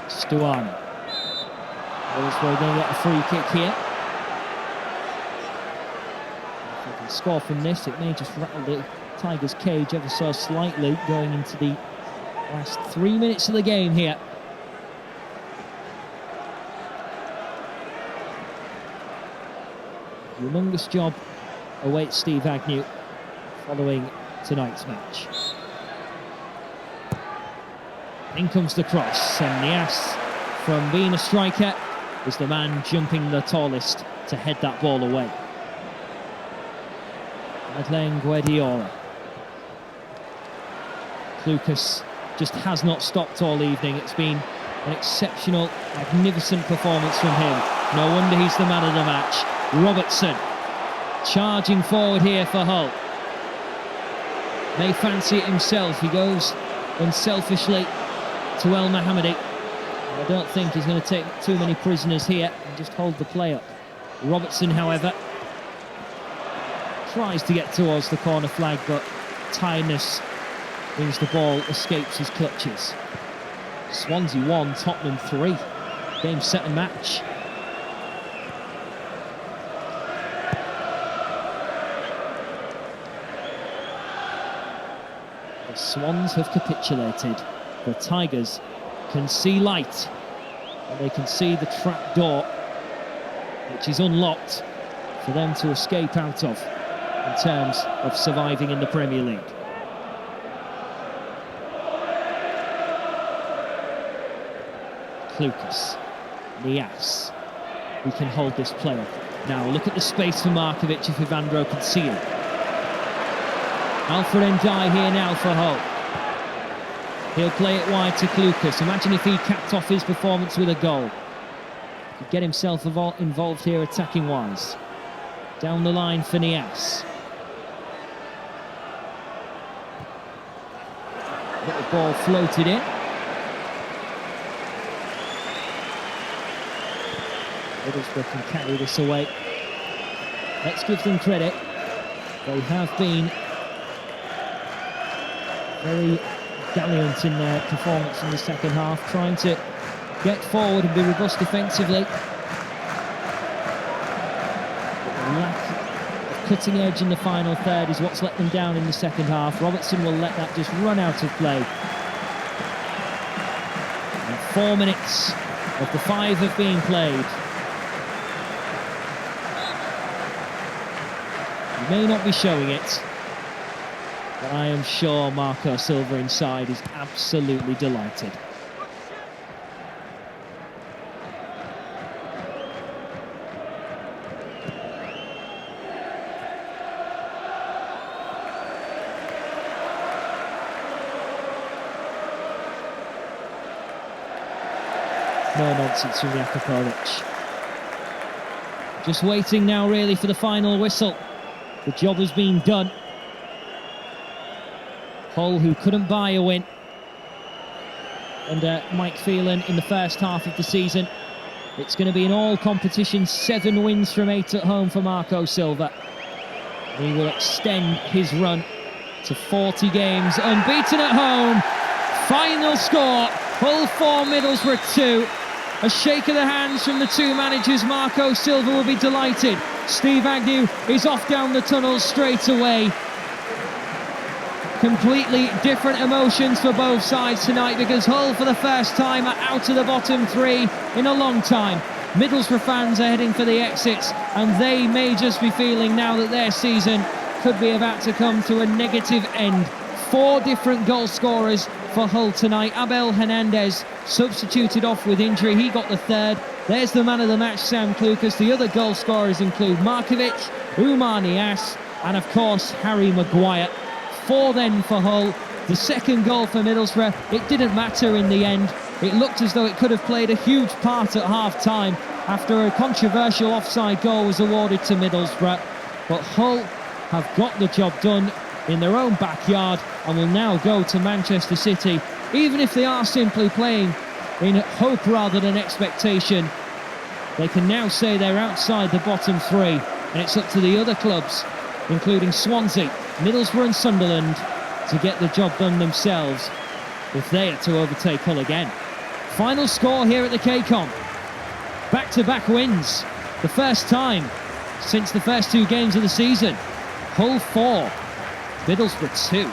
Stuani. Middlesbrough going to get a free kick here. If they can score from this, it may just rattle the Tigers' cage ever so slightly going into the last 3 minutes of the game here. humongous job awaits Steve Agnew following tonight's match. In comes the cross, and Nias, from being a striker, is the man jumping the tallest to head that ball away. Madeleine Guardiola. Lucas just has not stopped all evening. It's been an exceptional, magnificent performance from him. No wonder he's the man of the match. Robertson charging forward here for Hull. May fancy it himself. He goes unselfishly to El Mohammadi. I don't think he's going to take too many prisoners here and just hold the play up. Robertson, however, tries to get towards the corner flag, but tiredness means the ball escapes his clutches. Swansea 1, Tottenham 3. Game, set and match. The Swans have capitulated. The Tigers can see light, and they can see the trap door, which is unlocked for them to escape out of in terms of surviving in the Premier League. Lucas, Nias, we can hold this player. Now look at the space for Markovic if Ivandro can see him. Alfred Ndiaye here now for Hull. He'll play it wide to Lucas. Imagine if he capped off his performance with a goal. Could get himself involved here attacking wise. Down the line for Nias. Little ball floated in. Middlesbrough can carry this away. Let's give them credit. They have been very gallant in their performance in the second half, trying to get forward and be robust defensively. But the lack of cutting edge in the final third is what's let them down in the second half. Robertson will let that just run out of play. And 4 minutes of the 5 have been played. He may not be showing it, but I am sure Marco Silva inside is absolutely delighted. No nonsense from Jakupovic. Just waiting now really for the final whistle. The job has been done. Hull, who couldn't buy a win under Mike Phelan in the first half of the season. It's going to be in all competitions, 7 wins from 8 at home for Marco Silva. He will extend his run to 40 games, unbeaten at home. Final score, Hull 4, Middlesbrough 2. A shake of the hands from the two managers. Marco Silva will be delighted. Steve Agnew is off down the tunnel straight away. Completely different emotions for both sides tonight, because Hull for the first time are out of the bottom 3 in a long time. Middlesbrough fans are heading for the exits, and they may just be feeling now that their season could be about to come to a negative end. 4 different goal scorers for Hull tonight. Abel Hernandez substituted off with injury. He got the 3rd. There's the man of the match, Sam Clucas. The other goal scorers include Markovic, Umar Nias, and of course Harry Maguire. 4 then for Hull. The second goal for Middlesbrough, it didn't matter in the end. It looked as though it could have played a huge part at half-time after a controversial offside goal was awarded to Middlesbrough. But Hull have got the job done in their own backyard and will now go to Manchester City. Even if they are simply playing in hope rather than expectation, they can now say they're outside the bottom 3, and it's up to the other clubs, including Swansea, Middlesbrough and Sunderland, to get the job done themselves if they are to overtake Hull again. Final score here at the KCOM. Back-to-back wins, the first time since the first 2 games of the season. Hull 4, Middlesbrough 2.